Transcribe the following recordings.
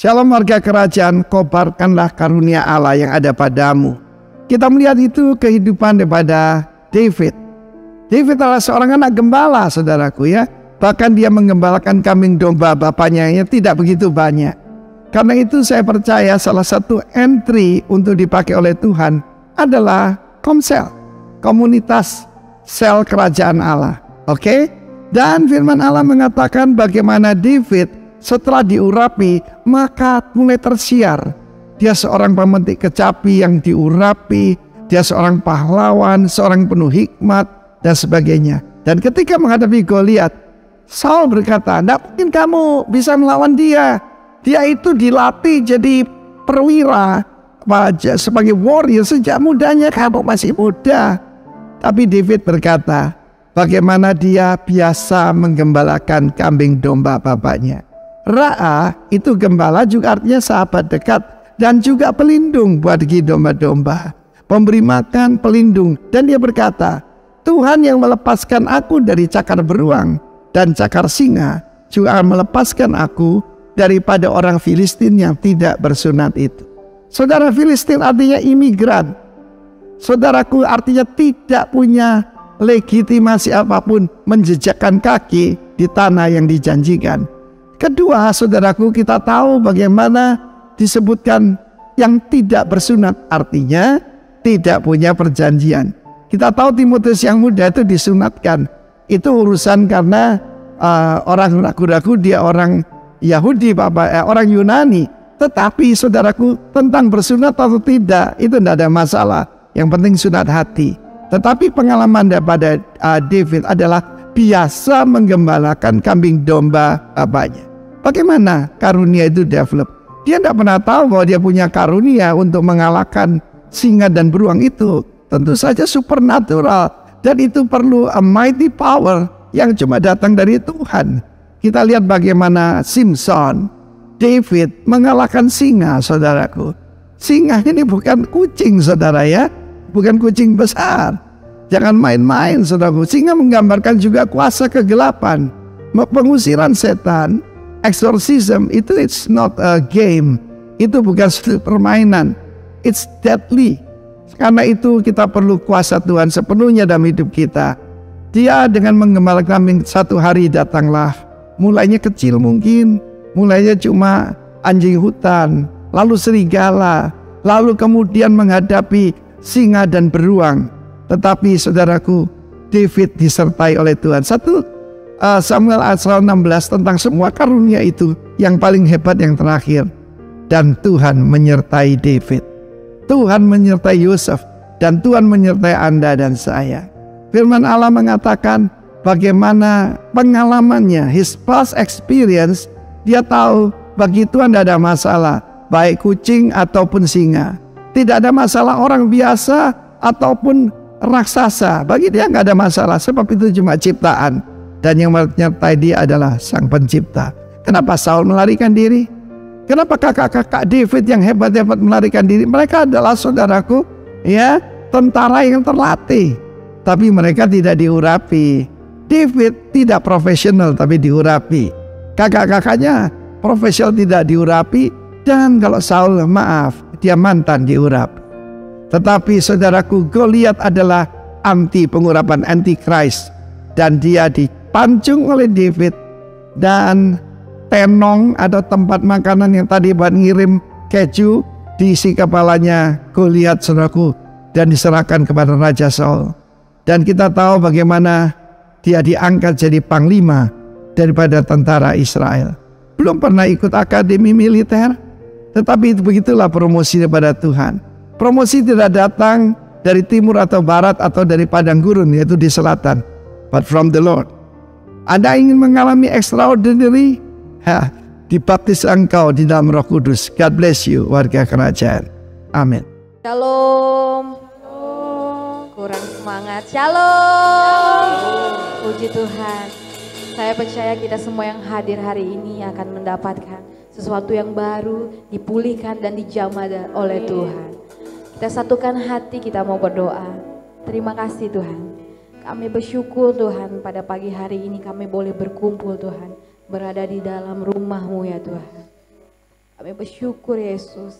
Shalom warga kerajaan, kobarkanlah karunia Allah yang ada padamu. Kita melihat itu kehidupan daripada David. David adalah seorang anak gembala, saudaraku ya. Bahkan dia menggembalakan kambing domba bapaknya yang tidak begitu banyak. Karena itu saya percaya salah satu entry untuk dipakai oleh Tuhan adalah komsel, komunitas sel kerajaan Allah. Oke? Dan firman Allah mengatakan bagaimana David setelah diurapi maka mulai tersiar. Dia seorang pemetik kecapi yang diurapi, dia seorang pahlawan, seorang penuh hikmat dan sebagainya. Dan ketika menghadapi Goliat, Saul berkata, "Tidak mungkin kamu bisa melawan dia. Dia itu dilatih jadi perwira sebagai warrior sejak mudanya, kamu masih muda." Tapi David berkata, bagaimana dia biasa menggembalakan kambing domba bapaknya. Ra'a itu gembala juga artinya sahabat dekat dan juga pelindung buat domba-domba. Pemberi makan, pelindung. Dan dia berkata, Tuhan yang melepaskan aku dari cakar beruang dan cakar singa juga melepaskan aku daripada orang Filistin yang tidak bersunat itu. Saudara, Filistin artinya imigran. Saudaraku, artinya tidak punya legitimasi apapun menjejakkan kaki di tanah yang dijanjikan. Kedua, saudaraku, kita tahu bagaimana disebutkan yang tidak bersunat, artinya tidak punya perjanjian. Kita tahu Timotius yang muda itu disunatkan. Itu urusan karena orang ragu-ragu dia orang Yahudi, orang Yunani. Tetapi saudaraku, tentang bersunat atau tidak itu tidak ada masalah. Yang penting sunat hati. Tetapi pengalaman daripada David adalah biasa menggembalakan kambing domba bapaknya. Bagaimana karunia itu develop? Dia tidak pernah tahu bahwa dia punya karunia untuk mengalahkan singa dan beruang itu. Tentu saja supernatural. Dan itu perlu a mighty power yang cuma datang dari Tuhan. Kita lihat bagaimana Simpson, David mengalahkan singa, saudaraku. Singa ini bukan kucing, saudara ya. Bukan kucing besar. Jangan main-main, saudaraku. Singa menggambarkan juga kuasa kegelapan, pengusiran setan. Exorcism itu it's not a game. Itu bukan permainan. It's deadly. Karena itu kita perlu kuasa Tuhan sepenuhnya dalam hidup kita. Dia dengan menggembalakan kambing satu hari datanglah. Mulainya kecil mungkin. Mulainya cuma anjing hutan. Lalu serigala. Lalu kemudian menghadapi singa dan beruang. Tetapi saudaraku, David disertai oleh Tuhan. Samuel ayat 16 tentang semua karunia itu yang paling hebat yang terakhir. Dan Tuhan menyertai David. Tuhan menyertai Yusuf. Dan Tuhan menyertai Anda dan saya. Firman Allah mengatakan bagaimana pengalamannya, his past experience. Dia tahu bagi Tuhan tidak ada masalah, baik kucing ataupun singa. Tidak ada masalah orang biasa ataupun raksasa. Bagi dia nggak ada masalah, sebab itu cuma ciptaan. Dan yang menyertai dia adalah Sang Pencipta. Kenapa Saul melarikan diri? Kenapa kakak-kakak David yang hebat-hebat melarikan diri? Mereka adalah saudaraku, ya, tentara yang terlatih. Tapi mereka tidak diurapi. David tidak profesional tapi diurapi. Kakak-kakaknya profesional tidak diurapi. Dan kalau Saul, maaf, dia mantan diurapi. Tetapi saudaraku, Goliat adalah anti pengurapan, anti Christ. Dan dia dipancung oleh David. Dan tenong atau tempat makanan yang tadi buat ngirim keju diisi kepalanya Goliat, saudaraku, dan diserahkan kepada Raja Saul. Dan kita tahu bagaimana dia diangkat jadi panglima daripada tentara Israel. Belum pernah ikut akademi militer, tetapi begitulah promosi daripada Tuhan. Promosi tidak datang dari timur atau barat atau dari padang gurun, yaitu di selatan, but from the Lord. Anda ingin mengalami extraordinary? Dibaptis engkau di dalam Roh Kudus. God bless you, warga kerajaan. Amin. Shalom. Kurang semangat. Shalom. Puji Tuhan. Saya percaya kita semua yang hadir hari ini akan mendapatkan sesuatu yang baru, dipulihkan dan dijamah oleh Tuhan. Kita satukan hati, kita mau berdoa. Terima kasih Tuhan. Kami bersyukur Tuhan, pada pagi hari ini kami boleh berkumpul Tuhan, berada di dalam rumah-Mu ya Tuhan. Kami bersyukur Yesus.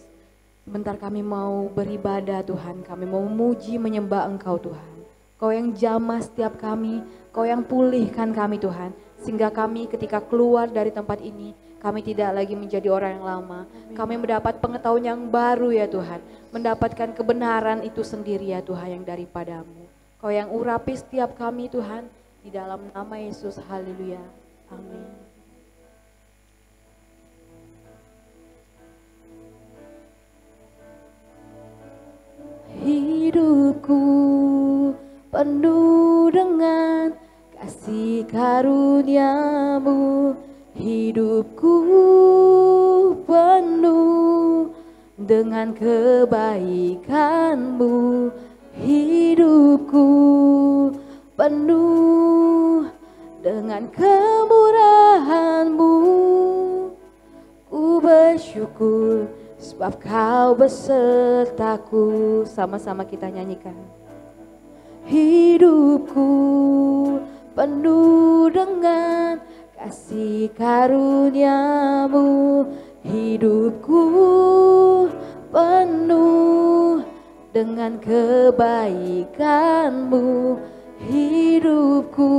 Sebentar kami mau beribadah Tuhan, kami mau memuji menyembah Engkau Tuhan. Kau yang jamah setiap kami, Kau yang pulihkan kami Tuhan. Sehingga kami ketika keluar dari tempat ini, kami tidak lagi menjadi orang yang lama. Kami mendapat pengetahuan yang baru ya Tuhan. Mendapatkan kebenaran itu sendiri ya Tuhan yang daripada-Mu. Kau yang urapi setiap kami Tuhan. Di dalam nama Yesus, haleluya. Amin. Hidupku penuh dengan kasih karunia-Mu, hidupku penuh dengan kebaikan-Mu, hidupku penuh dengan kemurahan-Mu. Ku bersyukur sebab Kau besertaku. Sama-sama kita nyanyikan. Hidupku penuh dengan kasih karunia-Mu, hidupku penuh dengan kebaikan-Mu, hidupku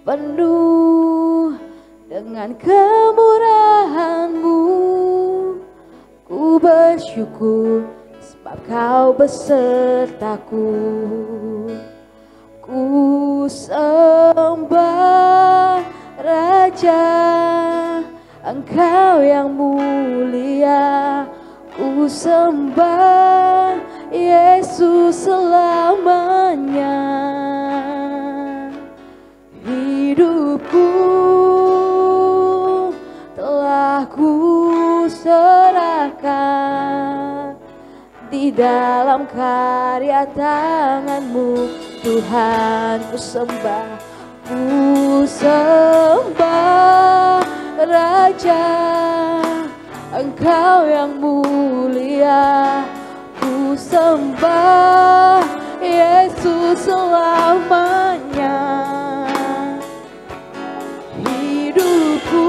penuh dengan kemurahan-Mu. Ku bersyukur sebab Kau besertaku. Ku sembah Raja, Engkau yang mulia. Ku sembah Yesus selamanya. Hidupku telah ku serahkan di dalam karya tangan-Mu, Tuhan. Ku sembah Raja, Engkau yang mulia. Ku sembah Yesus selamanya. Hidupku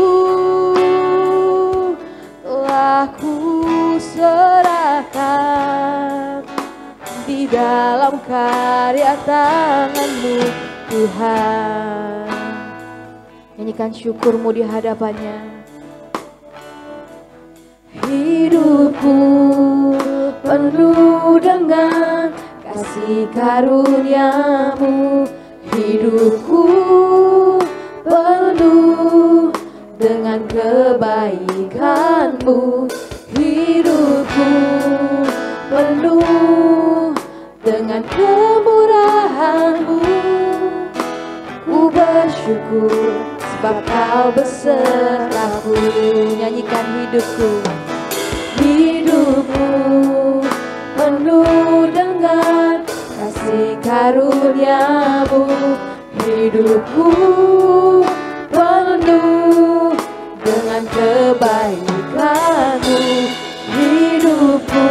telah ku serahkan di dalam karya tangan-Mu, Tuhan. Nyanyikan syukur-Mu di hadapannya. Hidupku penuh dengan kasih karunia-Mu, hidupku penuh dengan kebaikan-Mu, hidupku penuh dengan kemurahan-Mu. Ku bersyukur sebab Kau besertaku. Nyanyikan hidupku. Hidupku penuh dengan kasih karunia-Mu, hidupku penuh dengan kebaikan-Mu, hidupku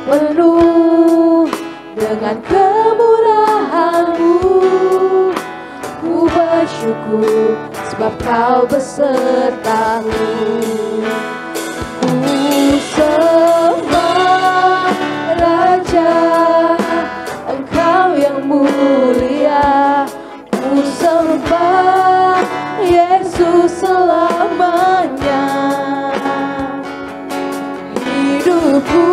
penuh dengan kemurahan-Mu. Ku bersyukur sebab Kau besertaku. Ku sembah Raja, Engkau yang mulia. Ku sembah Yesus selamanya. Hidupku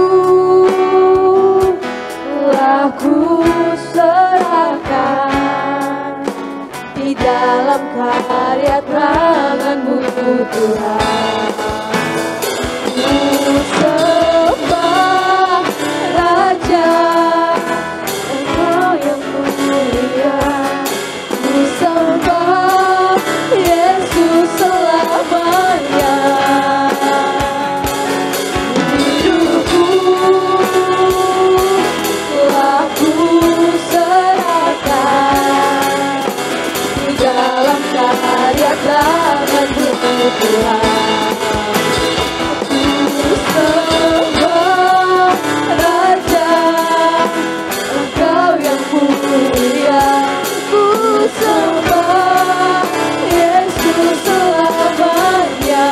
telah ku serahkan di dalam karya tangan-Mu, Tuhan. Ku sembah Raja, Engkau yang mulia. Ku sembah Yesus selamanya. Hidupku telah ku serahkan di dalam karya tangan-Mu, Tuhan. Ku sembah Raja, Engkau yang mulia. Ku sembah Yesus selamanya.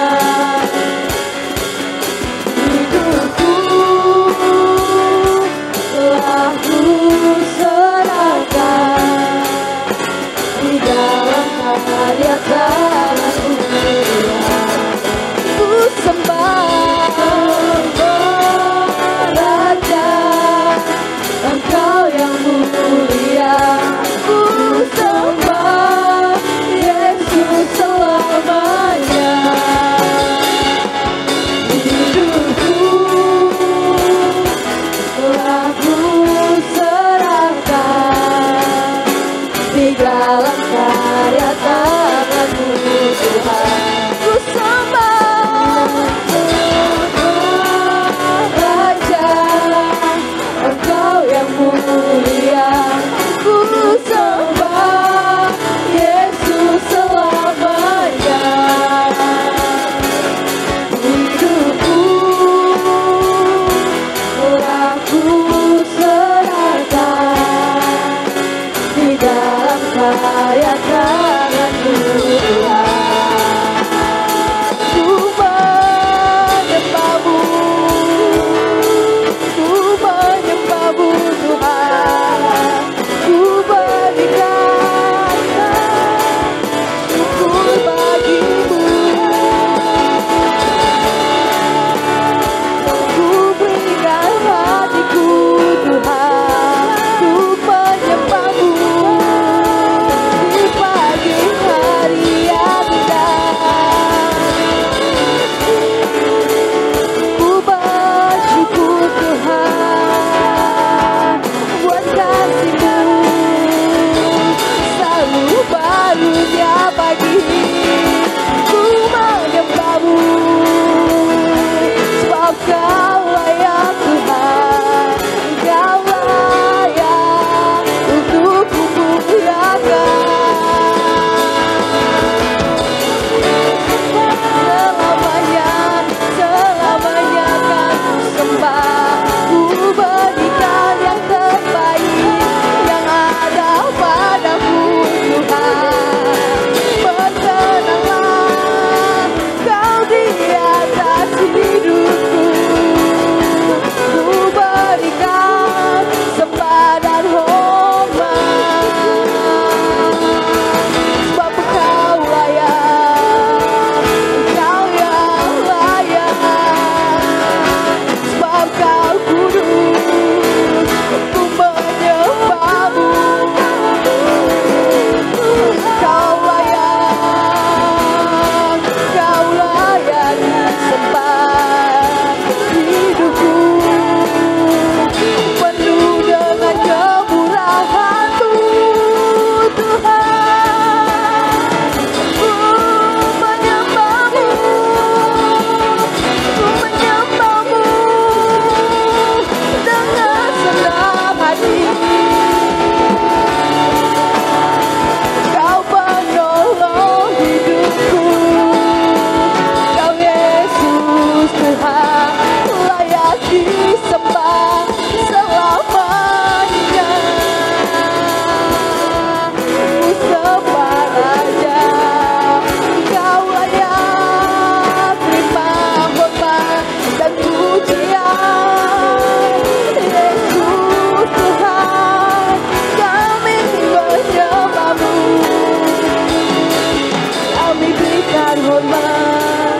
sembah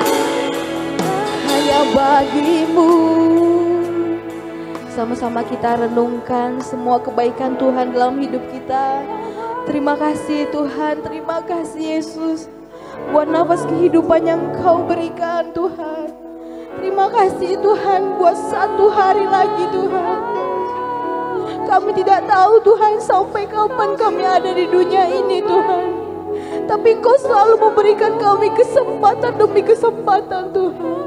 hanya bagimu. Sama-sama kita renungkan semua kebaikan Tuhan dalam hidup kita. Terima kasih Tuhan, terima kasih Yesus buat nafas kehidupan yang Kau berikan Tuhan. Terima kasih Tuhan buat satu hari lagi Tuhan. Kami tidak tahu Tuhan sampai kapan kami ada di dunia ini Tuhan. Tapi Engkau selalu memberikan kami kesempatan demi kesempatan Tuhan.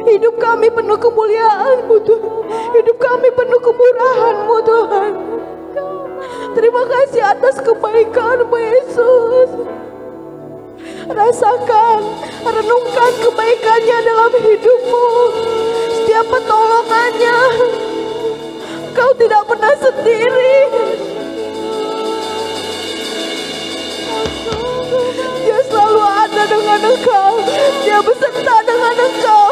Hidup kami penuh kemuliaan-Mu Tuhan. Hidup kami penuh kemurahan-Mu Tuhan. Terima kasih atas kebaikan-Mu Yesus. Rasakan, renungkan kebaikannya dalam hidupmu. Setiap pertolongannya, Kau tidak pernah sendiri. Dia selalu ada dengan engkau. Dia beserta dengan engkau.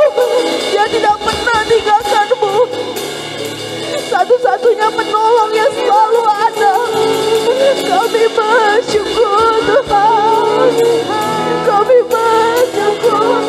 Dia tidak pernah tinggalkanmu. Satu-satunya penolong yang selalu ada. Kami bersyukur Tuhan. Kami bersyukur.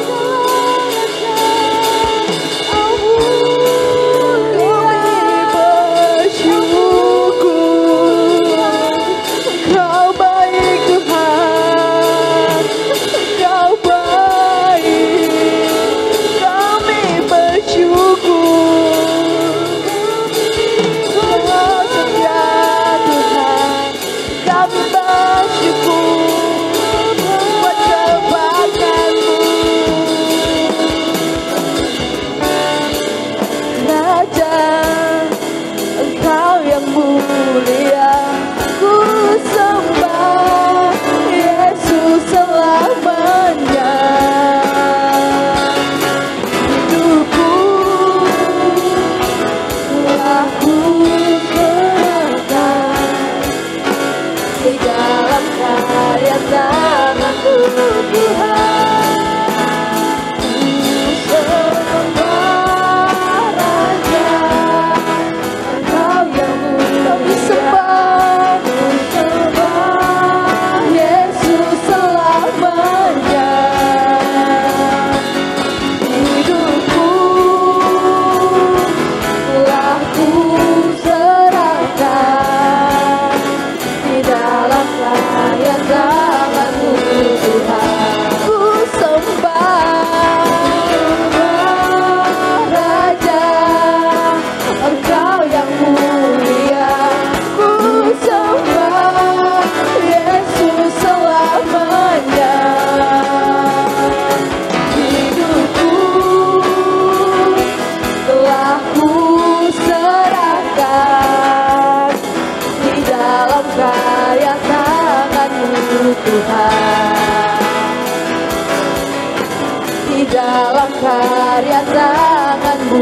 Karya tangan-Mu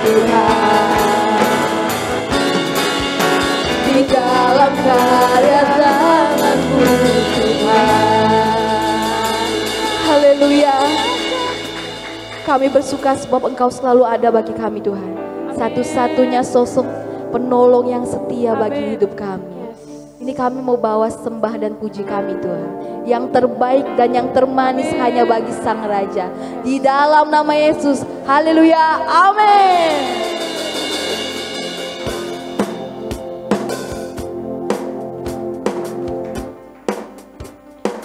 Tuhan, di dalam karya tangan-Mu Tuhan. Haleluya. Kami bersuka sebab Engkau selalu ada bagi kami Tuhan. Satu-satunya sosok penolong yang setia bagi hidup kami. Ini kami mau bawa sembah dan puji kami Tuhan. Yang terbaik dan yang termanis hanya bagi Sang Raja. Di dalam nama Yesus. Haleluya. Amin.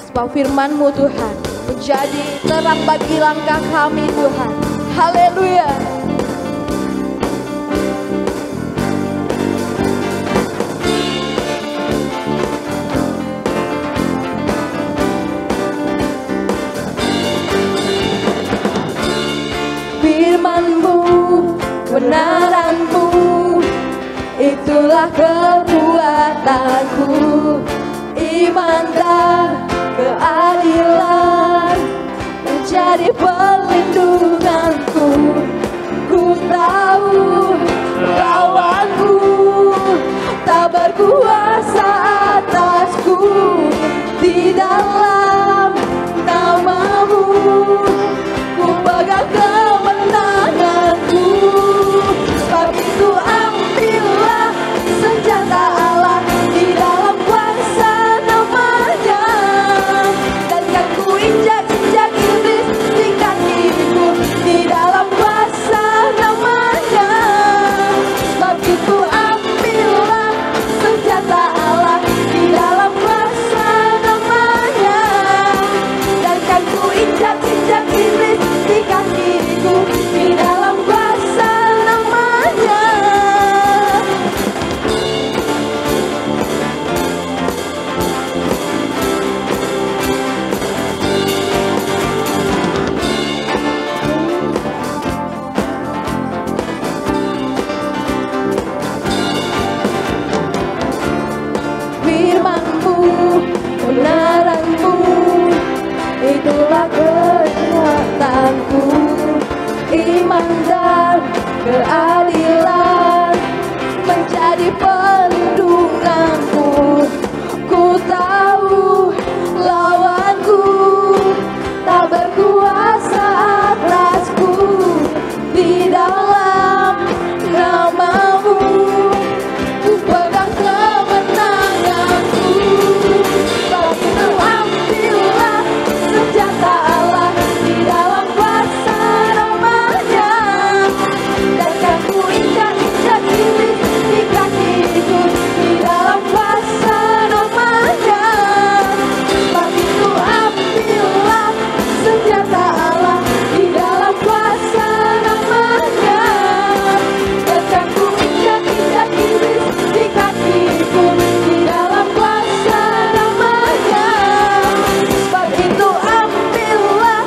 Sebab firman-Mu Tuhan menjadi terang bagi langkah kami Tuhan. Haleluya. Firman-Mu, kebenaran-Mu, itulah kekuatanku. Iman dan keadilan menjadi perlindunganku. Ku tahu lawanku tak berkuasa atasku. Di dalam nama-Mu ku pegang kemenanganku. Sebab itu ambillah senjata Allah di dalam kuasa nama-Nya, dan kan ku injak-injak kekuatanku, iman dan keadilan menjadi perlindunganku. Ku tahu lawanku tak berkuasa atasku, di dalam namamu ku pegang kemenanganku. Sebab itu ambillah senjata Allah di dalam kuasa namanya, dan kan ku injak-injak iblis di kakiku di dalam kuasa namanya. Sebab itu ambillah senjata Allah di dalam kuasa namanya, dan kan ku injak-injak iblis di kakiku di dalam kuasa namanya. Sebab itu ambillah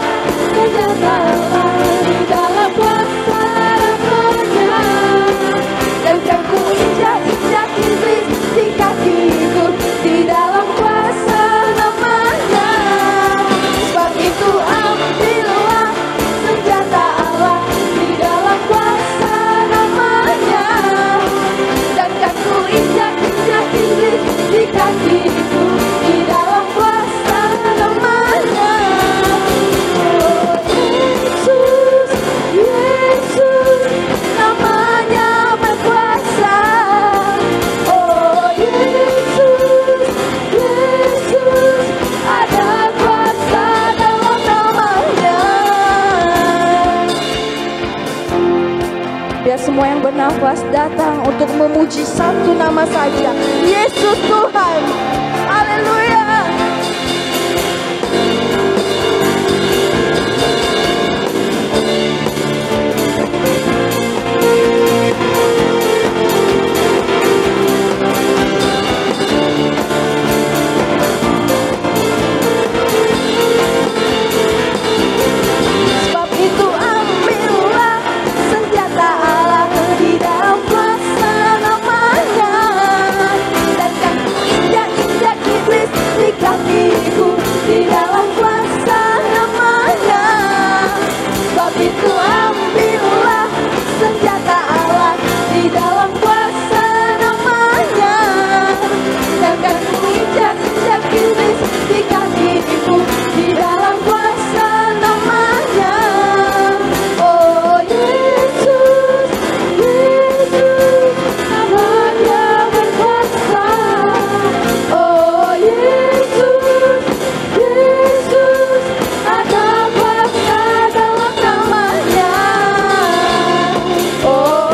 senjata Allah di dalam kuasa namanya, dan kan ku injak-injak iblis di kakiku di dalam kuasa namanya. Sebab itu ambillah senjata Allah di dalam kuasa namanya, dan kan ku injak-injak iblis di kakiku di dalam kuasa namanya. Oh Yesus, Yesus, namanya berkuasa. Oh Yesus, Yesus, ada kuasa dalam namanya. Biar semua yang bernafas datang untuk memuji satu nama saja, Yesus Tuhan. Haleluya. Sebab itu ambillah senjata Allah di dalam kuasa namanya, dan kan ku injak-injak iblis di kakiku di dalam kuasa namanya. Sebab itu ambillah senjata Allah di dalam kuasa namanya, dan kan ku injak-injak iblis di kakiku di dalam kuasa namanya. Oh Yesus, Yesus, namanya berkuasa. Oh Yesus, Yesus, ada kuasa dalam namanya. Oh,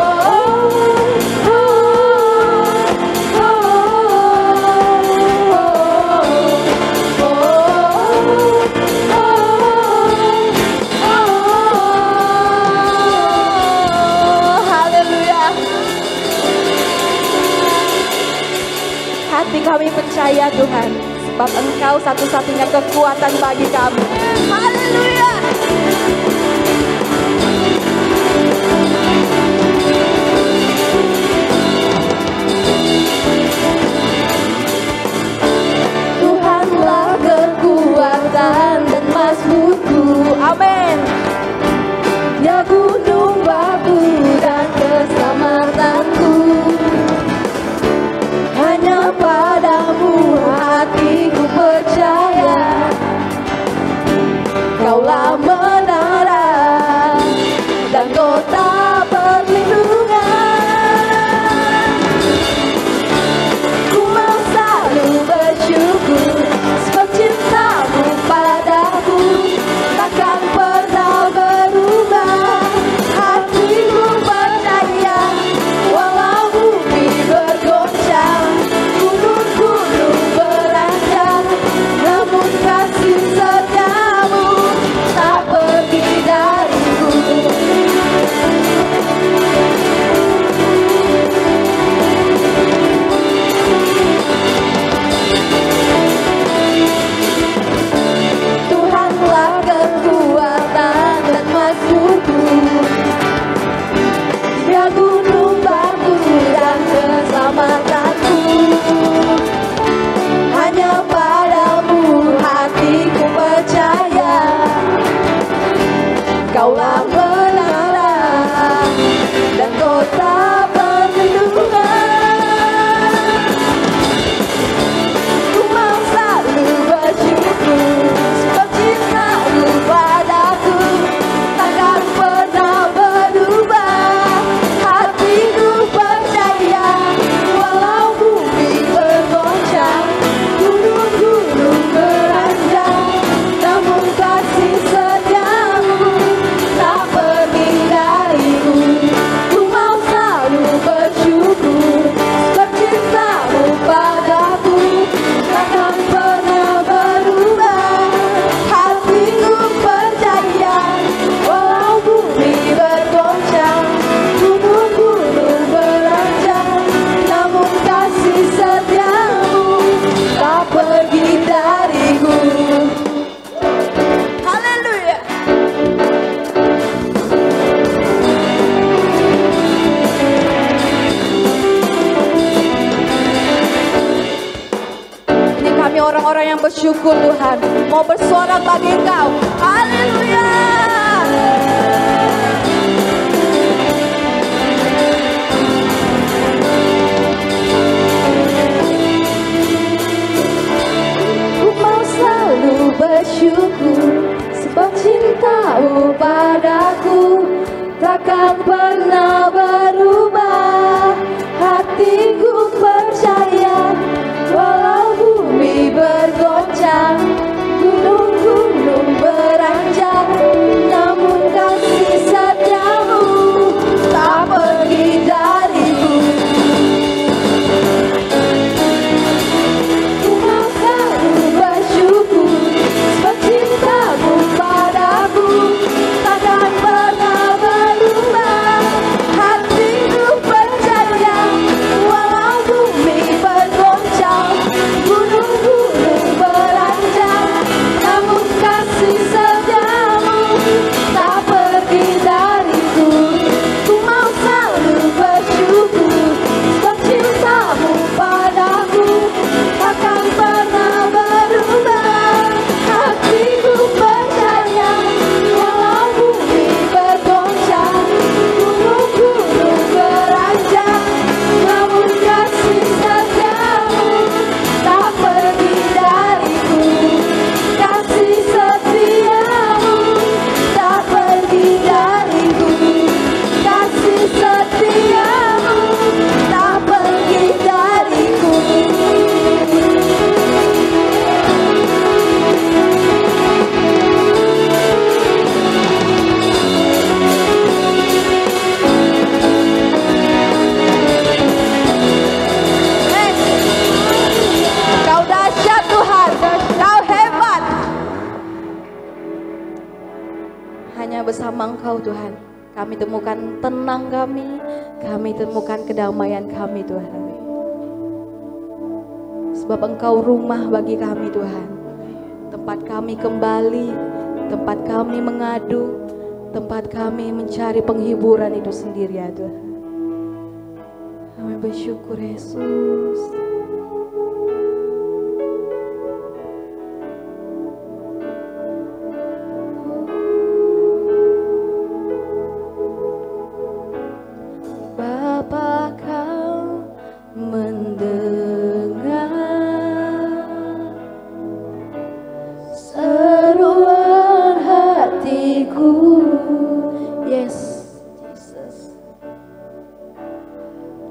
oh, haleluya. Hati kami percaya Tuhan, sebab Engkau satu-satunya kekuatan bagi kami. Haleluya. Tuhanlah kekuatan dan mazmurku. Amin. Ya gunung batu dan keselamatanku, hanya padamu hatiku percaya. Kaulah menara dan kota perlindungan. Ku mau selalu bersyukur, sebab cintamu padaku takkan pernah berubah. Hatiku percaya, walau bumi bergoncang, gunung-gunung beranjak, namun kasih setiamu Kaulah menara dan kota perlindungan. Ku mau selalu bersyukur sebab cinta-Mu padaku takkan pernah berubah. Hatiku percaya walau bumi bergoncang, gunung-gunung beranjak, namun kasih setiamu tak pergi dariku. Ku mau selalu bersyukur sebab cinta-Mu padaku takkan pernah berubah. Hatiku percaya walau bumi bergoncang, gunung-gunung beranjak, namun kasih setiamu tak pergi dariku. Haleluya. Ini kami orang-orang yang bersyukur Tuhan, mau bersorak bagi Engkau. Haleluya. Ku mau selalu bersyukur sebab cinta-Mu padaku takkan pernah berubah. Hatiku percaya walau bumi bergoncang, gunung-gunung beranjak, namun kasih setiamu tak pergi dariku. Ku mau selalu bersyukur sebab cinta-Mu padaku takkan pernah berubah. Hatiku percaya walau bumi bergoncang, gunung-gunung beranjak, namun kasih setiamu tak pergi dariku. Ku mau selalu bersyukur sebab cinta-Mu padaku takkan pernah berubah. Hatiku percaya walau bumi bergoncang, gunung-gunung beranjak, namun kasih setiamu tak pergi dariku. Kasih setiamu tak pergi dariku. Kasih setiamu tak pergi dariku. Kau dahsyat Tuhan, Kau hebat. Hanya bersama Engkau Tuhan, kami temukan tenang kami temukan kedamaian kami Tuhan. Sebab Engkau rumah bagi kami Tuhan, tempat kami kembali, tempat kami mengadu, tempat kami mencari penghiburan itu sendiri ya Tuhan. Kami bersyukur Yesus. Bapa Kau mendengar seruan hatiku. Yes, Jesus.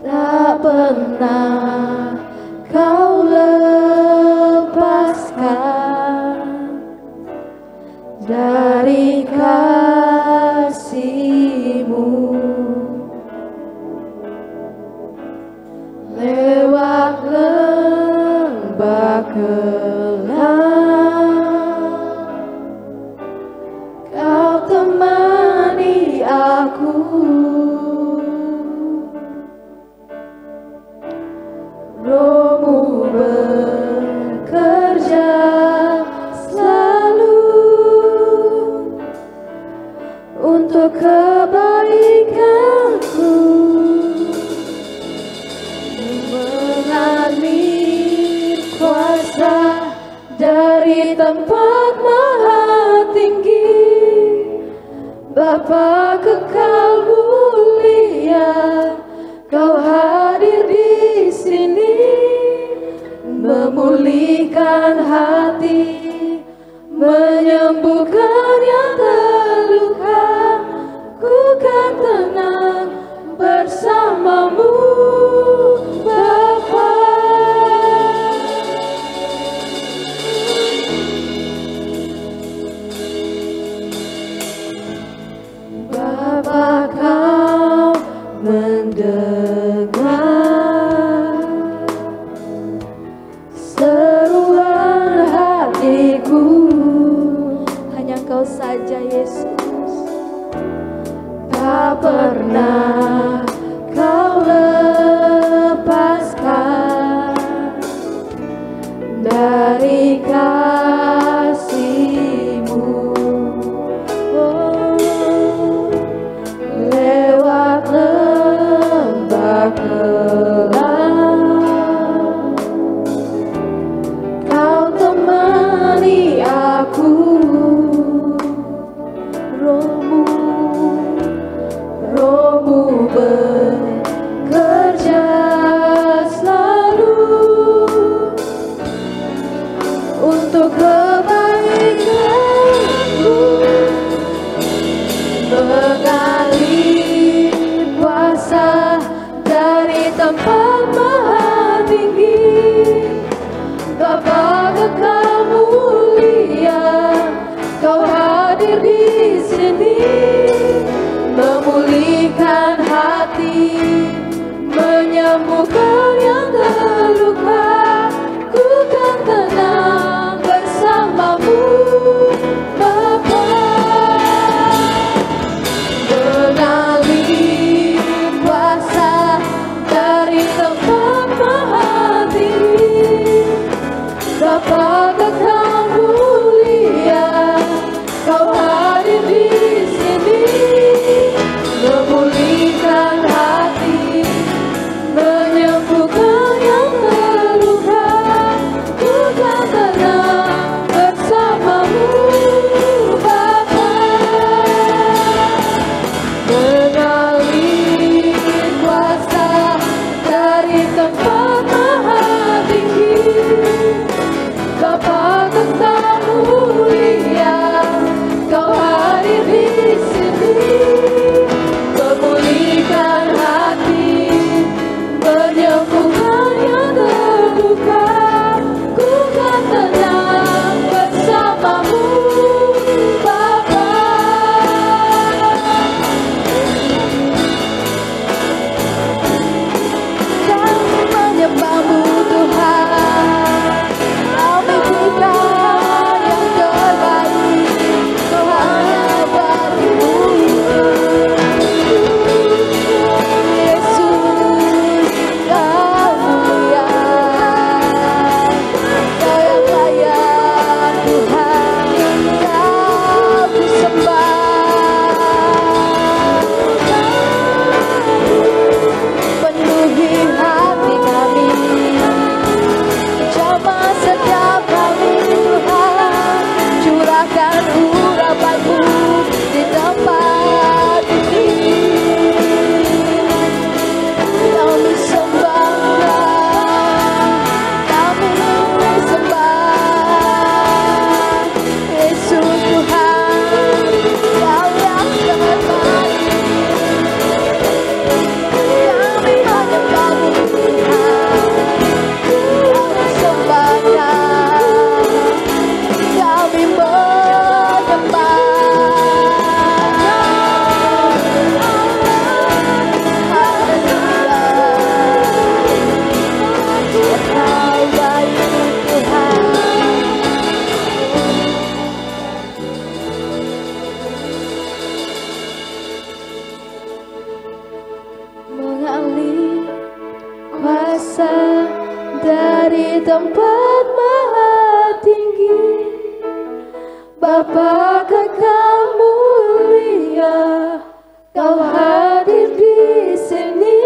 Tak pernah Kau lepaskan dari kasih-Mu. Lewat lembah gelap, Kau temani aku. Roh-Mu bekerja selalu untuk kebaikanku. Mengalir kuasa dari tempat maha tinggi, Bapa kekal mulia, Kau hadir di sini, memulihkan hati, menyembuhkan yang terluka. Ku kan tenang bersamamu, Bapa. Bapa, Kau mendengar seruan hatiku. Hanya Kau saja, Yesus. Tak pernah Kau lepaskan dari kasih-Mu. Oh, lewat lembah gelap, Kau temani aku. Roh-Mu bekerja selalu untuk kebaikanku, mengalir kuasa dari tempat maha tinggi. Bapa kekal mulia, Kau hadir di sini, memulihkan hati, menyembuhkan yang terluka. Ku kan tenang bersamamu, Bapa. Mengalir kuasa dari tempat maha tinggi. Bapa kekal mulia, Kau hadir di sini, memulihkan hati, menyembuhkan yang terluka. Ku kan tenang bersamamu, Bapa. Mengalir kuasa dari tempat maha tinggi. Bapa kekal mulia, Kau hadir di sini, memulihkan hati, menyembuhkan yang terluka. Ku kan tenang bersamamu, Bapa. Kami menyembah-Mu, Tuhan. Kami berikan yang terbaik, Kau hanya bagi-Mu. Yesus, Kau mulia, Kau yang layak, Tuhan. Kau ku sembah. Penuhi hati kami, jamah setiap kami, Tuhan. Curahkan urapan-Mu di tempat ini. Kami sembah, kami sembah. Yesus Tuhan, Kau yang terbaik. Kami menyembah-Mu, Tuhan. Kami sembahkan, kami menyembah. Haleluya, Kau baik, Tuhan. Mengalir kuasa dari tempat maha tinggi. Bapa kekal mulia, Kau hadir di sini,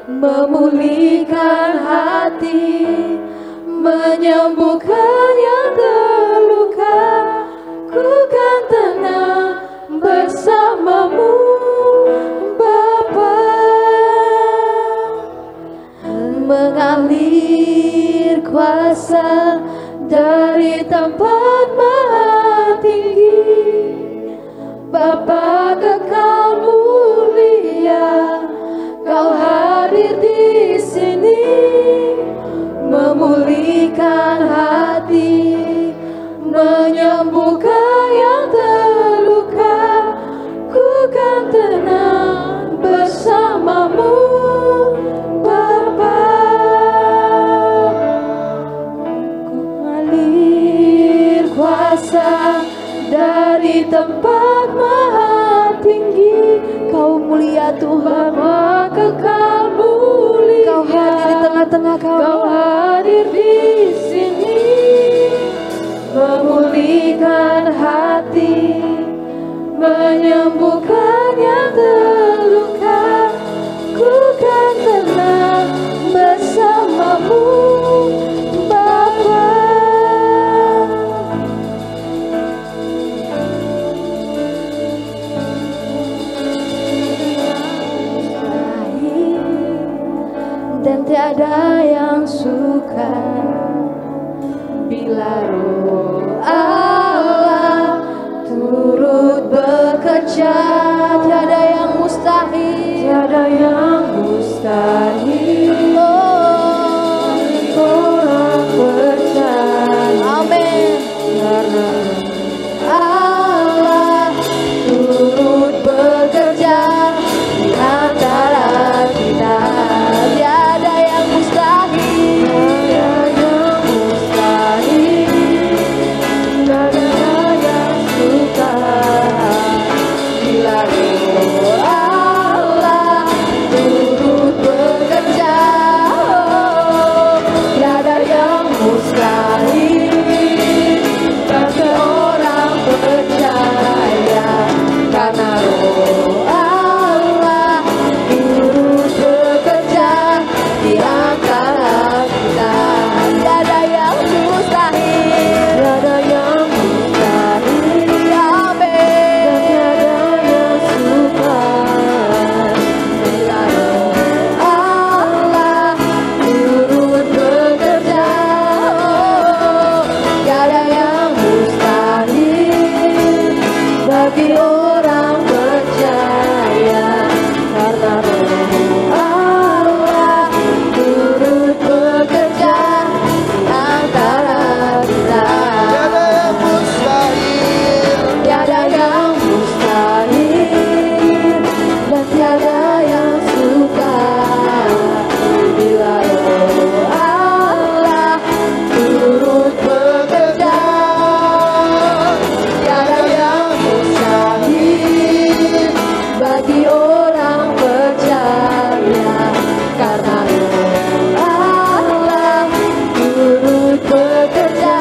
memulihkan hati, menyembuhkan yang terluka. Ku kan tenang bersamamu Bapa. Mengalir kuasa dari tempat maha tinggi, Bapa kekal mulia, Kau hadir di sini, memulihkan hati, menyembuhkan yang terluka. Ku kan tenang bersamamu Bapa. Ku mengalir kuasa dari tempat maha tinggi, Kau mulia Tuhan, Bapa kekal mulia. Kau hadir di tengah-tengah kami, Kau hadir di sini, memulihkan hati, menyembuhkan yang terluka. Ku kan tenang bersamamu Bapa. Dan tiada yang sukar bila Roh Allah turut bekerja. Tiada yang mustahil, tiada yang mustahil. Oh, orang percaya. Amin. Karena Allah turut bekerja di antara kita. Tiada yang mustahil, tiada yang mustahil. Tiada yang sukar bila Roh Allah turut bekerja. Tiada yang mustahil bagi orang percaya, karena Roh Allah turut bekerja di antara kita. Tiada yang mustahil, tiada yang mustahil. Amin. Tiada yang sukar bila Roh Allah turut bekerja. Tiada yang mustahil bagi orang percaya, karena Roh Allah turut bekerja di antara kita. Tiada yang mustahil, Tiada yang mustahil dan tiada yang sukar bila Roh Allah turut bekerja. Tiada yang mustahil bagi orang percaya, karena Roh Allah turut bekerja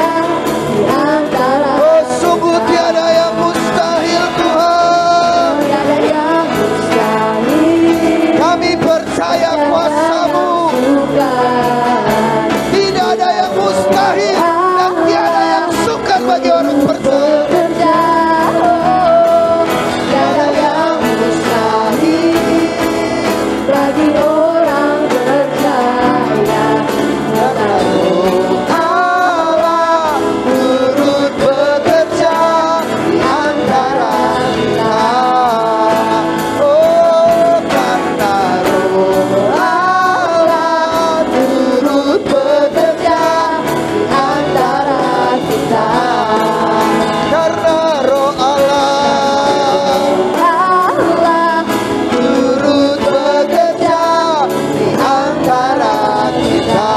di antara oh sungguh tiada yang mustahil Tuhan. tiada yang mustahil. Kami percaya kuasa-Mu. Bukan Tidak ada yang mustahil dan tiada yang sukar bagi orang percaya. bekerja, tiada yang mustahil bagi orang percaya, karena Roh Allah turut bekerja di antara kita. Oh, karena Roh Allah turut bekerja di antara kita. karena Roh Allah turut bekerja di antara kita.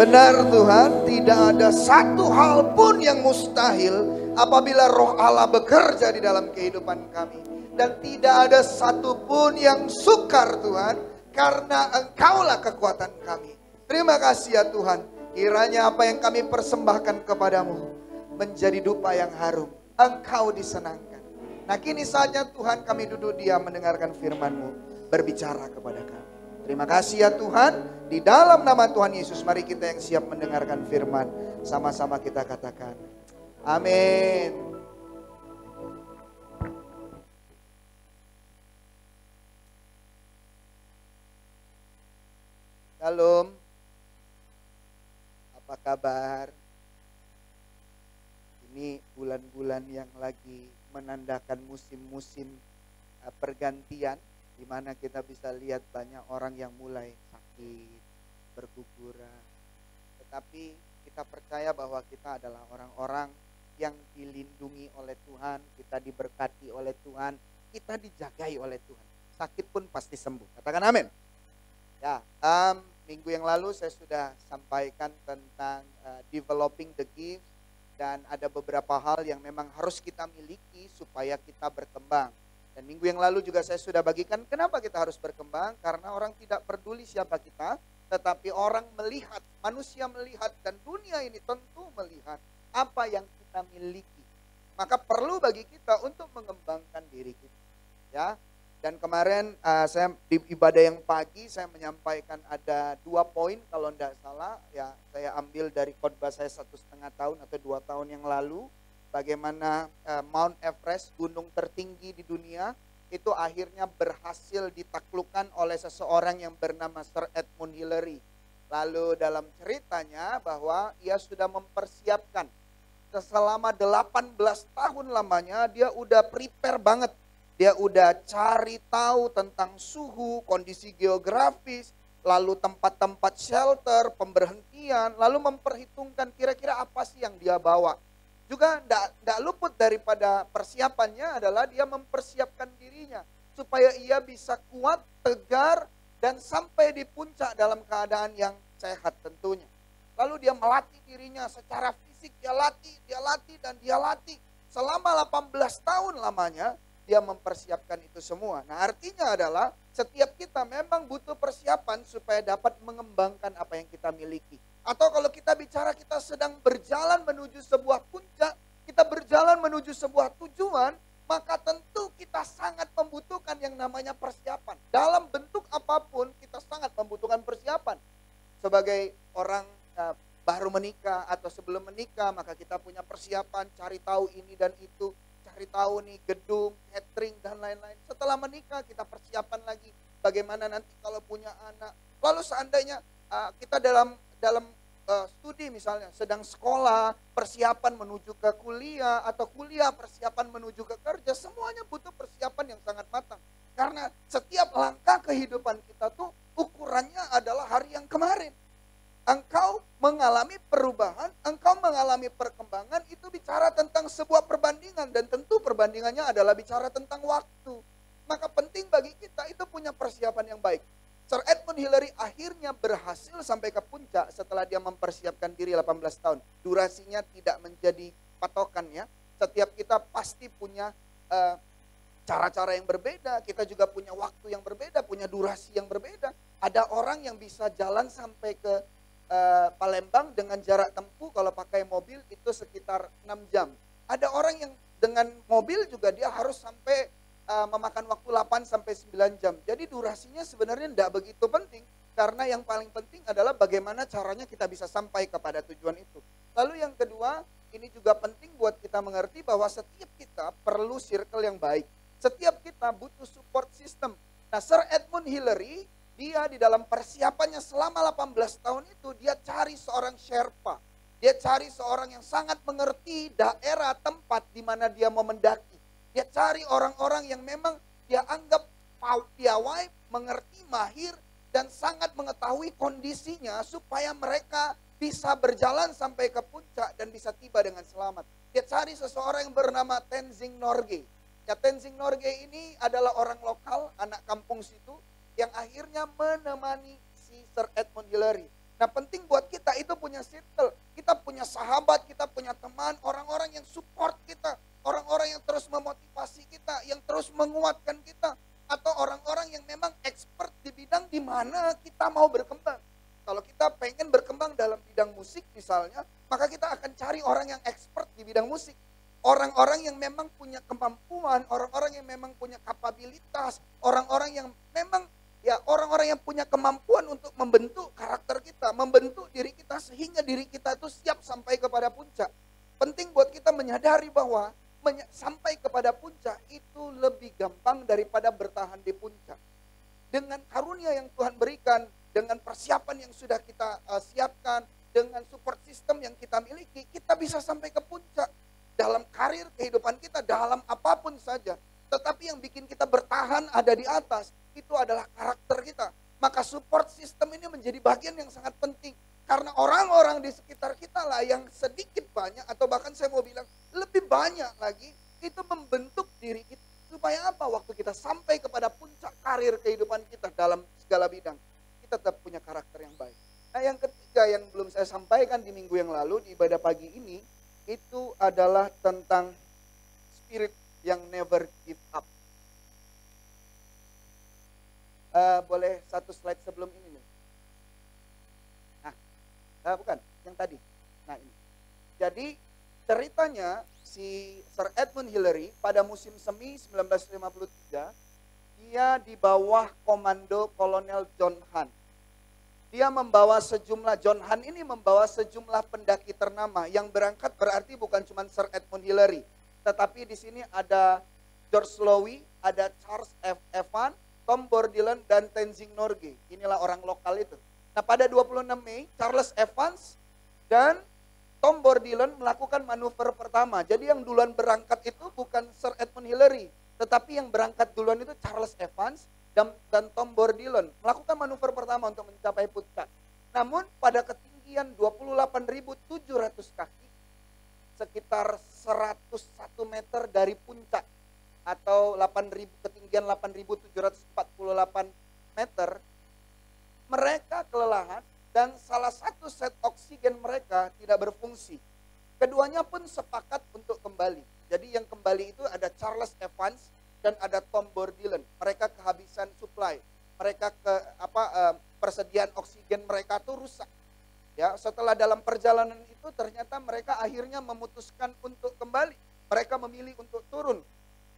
Benar Tuhan, tidak ada satu hal pun yang mustahil apabila Roh Allah bekerja di dalam kehidupan kami. Dan tidak ada satu pun yang sukar Tuhan, karena Engkaulah kekuatan kami. Terima kasih ya Tuhan, kiranya apa yang kami persembahkan kepadamu menjadi dupa yang harum. Engkau disenangkan. Nah kini saatnya Tuhan kami duduk diam mendengarkan firman-Mu. Berbicara kepada kami. Terima kasih ya Tuhan. Di dalam nama Tuhan Yesus, mari kita yang siap mendengarkan firman, sama-sama kita katakan, amin. Shalom. Apa kabar? Ini bulan-bulan yang lagi menandakan musim-musim pergantian, di mana kita bisa lihat banyak orang yang mulai sakit, berguguran. Tetapi kita percaya bahwa kita adalah orang-orang yang dilindungi oleh Tuhan, kita diberkati oleh Tuhan, kita dijagai oleh Tuhan. Sakit pun pasti sembuh. Katakan amin. Ya, minggu yang lalu saya sudah sampaikan tentang developing the gift, dan ada beberapa hal yang memang harus kita miliki supaya kita berkembang. Dan minggu yang lalu juga saya sudah bagikan kenapa kita harus berkembang, karena orang tidak peduli siapa kita, tetapi orang melihat, manusia melihat, dan dunia ini tentu melihat apa yang kita miliki. Maka perlu bagi kita untuk mengembangkan diri kita. Ya. Dan kemarin saya di ibadah yang pagi saya menyampaikan ada 2 poin kalau tidak salah. Ya, saya ambil dari khotbah saya 1,5 tahun atau 2 tahun yang lalu. Bagaimana Mount Everest, gunung tertinggi di dunia, itu akhirnya berhasil ditaklukkan oleh seseorang yang bernama Sir Edmund Hillary. Lalu dalam ceritanya bahwa ia sudah mempersiapkan selama 18 tahun lamanya, dia udah prepare banget. Dia udah cari tahu tentang suhu, kondisi geografis, lalu tempat-tempat shelter, pemberhentian, lalu memperhitungkan kira-kira apa sih yang dia bawa. Juga tidak luput daripada persiapannya adalah dia mempersiapkan dirinya supaya ia bisa kuat, tegar, dan sampai di puncak dalam keadaan yang sehat tentunya. Lalu dia melatih dirinya secara fisik, dia latih, dan dia latih. Selama 18 tahun lamanya, dia mempersiapkan itu semua. Nah, artinya adalah setiap kita memang butuh persiapan supaya dapat mengembangkan apa yang kita miliki. Atau kalau kita bicara kita sedang berjalan menuju sebuah puncak, kita berjalan menuju sebuah tujuan, maka tentu kita sangat membutuhkan yang namanya persiapan. Dalam bentuk apapun kita sangat membutuhkan persiapan. Sebagai orang baru menikah atau sebelum menikah, maka kita punya persiapan, cari tahu ini dan itu. Cari tahu nih gedung, catering, dan lain-lain. Setelah menikah kita persiapan lagi bagaimana nanti kalau punya anak. Lalu seandainya kita dalam studi misalnya, sedang sekolah, persiapan menuju ke kuliah, atau kuliah persiapan menuju ke kerja, semuanya butuh persiapan yang sangat matang. Karena setiap langkah kehidupan kita tuh ukurannya adalah hari yang kemarin. Engkau mengalami perubahan, engkau mengalami perkembangan, itu bicara tentang sebuah perbandingan, dan tentu perbandingannya adalah bicara tentang waktu. Maka penting bagi kita itu punya persiapan yang baik. Sir Edmund Hillary akhirnya berhasil sampai ke puncak setelah dia mempersiapkan diri 18 tahun. Durasinya tidak menjadi patokan ya. Setiap kita pasti punya cara-cara yang berbeda, kita juga punya waktu yang berbeda, punya durasi yang berbeda. Ada orang yang bisa jalan sampai ke Palembang dengan jarak tempuh kalau pakai mobil itu sekitar 6 jam. Ada orang yang dengan mobil juga dia harus sampai memakan waktu 8 sampai 9 jam. Jadi durasinya sebenarnya tidak begitu penting, karena yang paling penting adalah bagaimana caranya kita bisa sampai kepada tujuan itu. Lalu yang kedua, ini juga penting buat kita mengerti bahwa setiap kita perlu circle yang baik. Setiap kita butuh support system. Nah, Sir Edmund Hillary, dia di dalam persiapannya selama 18 tahun itu, dia cari seorang Sherpa. Dia cari seorang yang sangat mengerti daerah tempat di mana dia mau mendaki. Dia cari orang-orang yang memang dia anggap piawai, mengerti, mahir, dan sangat mengetahui kondisinya supaya mereka bisa berjalan sampai ke puncak dan bisa tiba dengan selamat. Dia cari seseorang yang bernama Tenzing Norgay. Ya, Tenzing Norgay ini adalah orang lokal, anak kampung situ, yang akhirnya menemani si Sir Edmund Hillary. Nah, penting buat kita itu punya circle. Kita punya sahabat, kita punya teman, orang-orang yang support kita. Orang-orang yang terus memotivasi kita, yang terus menguatkan kita. Atau orang-orang yang memang expert di bidang di mana kita mau berkembang. Kalau kita pengen berkembang dalam bidang musik misalnya, maka kita akan cari orang yang expert di bidang musik. Orang-orang yang memang punya kemampuan, orang-orang yang memang punya kapabilitas, orang-orang yang memang Ya, orang-orang yang punya kemampuan untuk membentuk karakter kita, membentuk diri kita sehingga diri kita itu siap sampai kepada puncak. Penting buat kita menyadari bahwa sampai kepada puncak itu lebih gampang daripada bertahan di puncak. Dengan karunia yang Tuhan berikan, dengan persiapan yang sudah kita siapkan, dengan support system yang kita miliki, kita bisa sampai ke puncak. Dalam karir kehidupan kita, dalam apapun saja. Tetapi yang bikin kita bertahan ada di atas, itu adalah karakter kita. Maka support system ini menjadi bagian yang sangat penting. Karena orang-orang di sekitar kita lah yang sedikit banyak, atau bahkan saya mau bilang lebih banyak lagi, itu membentuk diri kita. Supaya apa? Waktu kita sampai kepada puncak karir kehidupan kita dalam segala bidang, kita tetap punya karakter yang baik. Nah, yang ketiga yang belum saya sampaikan di minggu yang lalu di ibadah pagi ini, itu adalah tentang spirit yang never give up. Boleh satu slide sebelum ini nih. Nah, bukan, yang tadi. Nah ini. Jadi ceritanya si Sir Edmund Hillary pada musim semi 1953, dia di bawah komando Kolonel John Hunt. Dia membawa John Hunt ini membawa sejumlah pendaki ternama yang berangkat, berarti bukan cuma Sir Edmund Hillary, tetapi di sini ada George Lowy, ada Charles F. Evans, Tom Bourdillon, dan Tenzing Norgay. Inilah orang lokal itu. Nah, pada 26 Mei, Charles Evans dan Tom Bourdillon melakukan manuver pertama. Jadi yang duluan berangkat itu bukan Sir Edmund Hillary, tetapi yang berangkat duluan itu Charles Evans dan Tom Bourdillon melakukan manuver pertama untuk mencapai puncak. Namun pada ketinggian 28.700 kaki, sekitar 101 meter dari puncak, atau ketinggian 8.748 meter, mereka kelelahan dan salah satu set oksigen mereka tidak berfungsi. Keduanya pun sepakat untuk kembali. Jadi yang kembali itu ada Charles Evans dan ada Tom Bourdillon. Mereka kehabisan supply. Mereka persediaan oksigen mereka tuh rusak. Ya, setelah dalam perjalanan itu ternyata mereka akhirnya memutuskan untuk kembali. Mereka memilih untuk turun.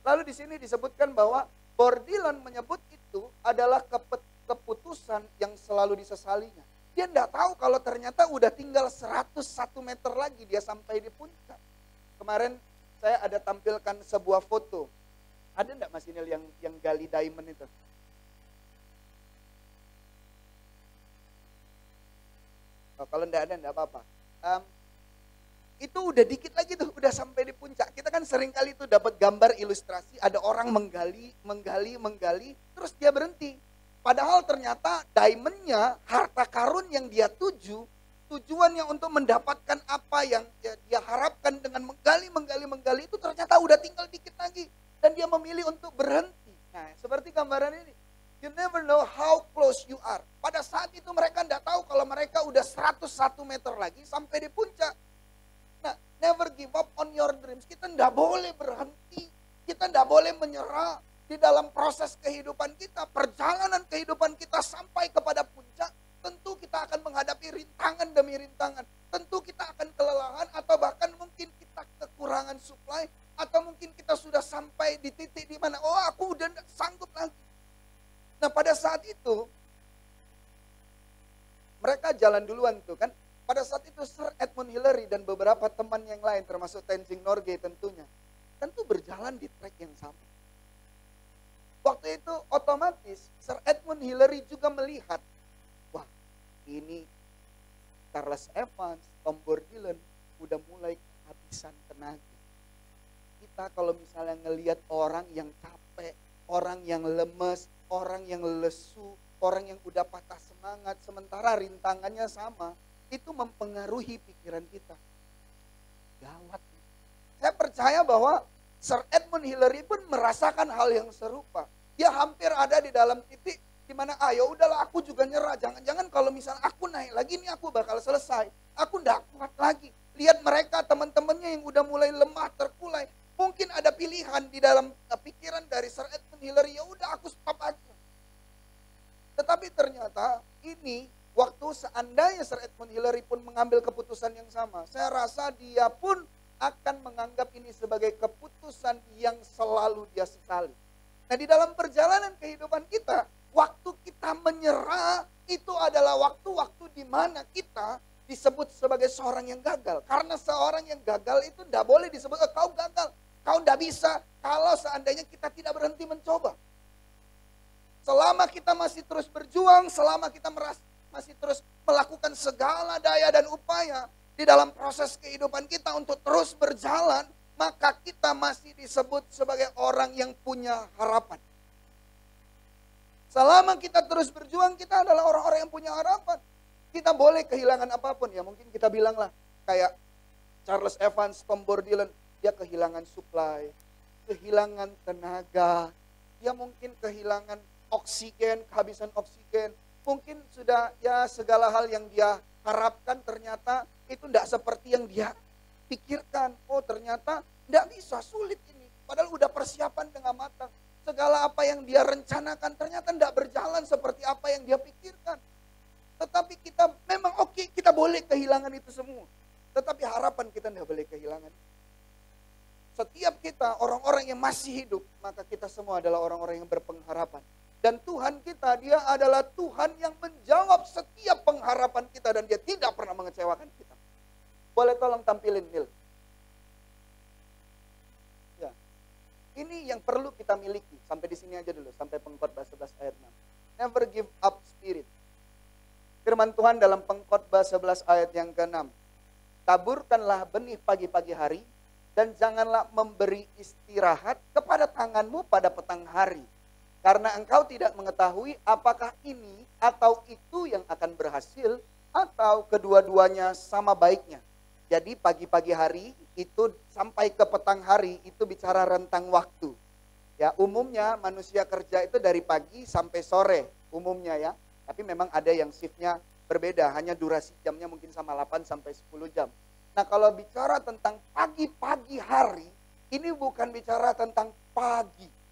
Lalu di sini disebutkan bahwa Bourdillon menyebut itu adalah keputusan yang selalu disesalinya. Dia tidak tahu kalau ternyata udah tinggal 101 meter lagi dia sampai di puncak. Kemarin saya ada tampilkan sebuah foto. Ada enggak Mas Inil yang gali diamond itu? Oh, kalau enggak ada enggak apa-apa. Itu udah dikit lagi tuh, udah sampai di puncak. Kita kan sering kali tuh dapat gambar ilustrasi, ada orang menggali, terus dia berhenti. Padahal ternyata diamondnya, harta karun yang dia tuju, tujuannya untuk mendapatkan apa yang dia harapkan dengan menggali itu ternyata udah tinggal dikit lagi. Dan dia memilih untuk berhenti. Nah, seperti gambaran ini. You never know how close you are. Pada saat itu mereka tidak tahu kalau mereka udah 101 meter lagi sampai di puncak. Nah, never give up on your dreams. Kita tidak boleh berhenti. Kita tidak boleh menyerah. Di dalam proses kehidupan kita, perjalanan kehidupan kita sampai kepada puncak, tentu kita akan menghadapi rintangan demi rintangan. Tentu kita akan kelelahan atau bahkan mungkin kita kekurangan supply, atau mungkin kita sudah sampai di titik di mana, oh aku udah tidak sanggup lagi. Nah pada saat itu, mereka jalan duluan tuh kan. Pada saat itu Sir Edmund Hillary dan beberapa teman yang lain termasuk Tenzing Norgay tentunya, tentu berjalan di trek yang sama. Waktu itu otomatis Sir Edmund Hillary juga melihat, wah ini Charles Evans, Tom Bourdillon udah mulai kehabisan tenaga. Kita kalau misalnya ngelihat orang yang capek, orang yang lemes, orang yang lesu, orang yang udah patah semangat, sementara rintangannya sama, itu mempengaruhi pikiran kita. Gawat. Saya percaya bahwa Sir Edmund Hillary pun merasakan hal yang serupa. Dia hampir ada di dalam titik di mana ya udahlah aku juga nyerah. Jangan-jangan kalau misalnya aku naik lagi ini aku bakal selesai. Aku enggak kuat lagi. Lihat mereka teman-temannya yang udah mulai lemah, terkulai. Mungkin ada pilihan di dalam pikiran dari Sir Edmund Hillary, ya udah aku stop aja. Tetapi ternyata ini waktu seandainya Sir Edmund Hillary pun mengambil keputusan yang sama, saya rasa dia pun akan menganggap ini sebagai keputusan yang selalu dia sesali. Nah di dalam perjalanan kehidupan kita, Waktu kita menyerah itu adalah waktu-waktu di mana kita disebut sebagai seorang yang gagal. Karena seorang yang gagal itu tidak boleh disebut kau gagal. Kau tidak bisa kalau seandainya kita tidak berhenti mencoba. Selama kita masih terus berjuang, selama kita masih terus melakukan segala daya dan upaya di dalam proses kehidupan kita untuk terus berjalan, maka kita masih disebut sebagai orang yang punya harapan. Selama kita terus berjuang, kita adalah orang-orang yang punya harapan. Kita boleh kehilangan apapun. Ya mungkin kita bilang lah, kayak Charles Evans, Tom Bordillen, dia kehilangan supply, kehilangan tenaga, dia mungkin kehilangan oksigen, kehabisan oksigen. Mungkin sudah ya segala hal yang dia harapkan ternyata itu tidak seperti yang dia pikirkan. Oh ternyata tidak bisa, sulit ini. Padahal udah persiapan dengan matang. Segala apa yang dia rencanakan ternyata tidak berjalan seperti apa yang dia pikirkan. Tetapi kita memang oke, kita boleh kehilangan itu semua. Tetapi harapan kita tidak boleh kehilangan. Setiap kita orang-orang yang masih hidup, maka kita semua adalah orang-orang yang berpengharapan. Dan Tuhan kita, dia adalah Tuhan yang menjawab setiap pengharapan kita dan dia tidak pernah mengecewakan kita. Boleh tolong tampilin, Mil? Ya. Ini yang perlu kita miliki. Sampai di sini aja dulu, sampai Pengkhotbah 11 ayat 6. Never give up spirit. Firman Tuhan dalam Pengkhotbah 11 ayat yang ke-6. Taburkanlah benih pagi-pagi hari dan janganlah memberi istirahat kepada tanganmu pada petang hari. Karena engkau tidak mengetahui apakah ini atau itu yang akan berhasil atau kedua-duanya sama baiknya. Jadi pagi-pagi hari itu sampai ke petang hari itu bicara rentang waktu. Ya, umumnya manusia kerja itu dari pagi sampai sore umumnya ya. Tapi memang ada yang shiftnya berbeda, hanya durasi jamnya mungkin sama 8 sampai 10 jam. Nah kalau bicara tentang pagi-pagi hari, ini bukan bicara tentang pagi.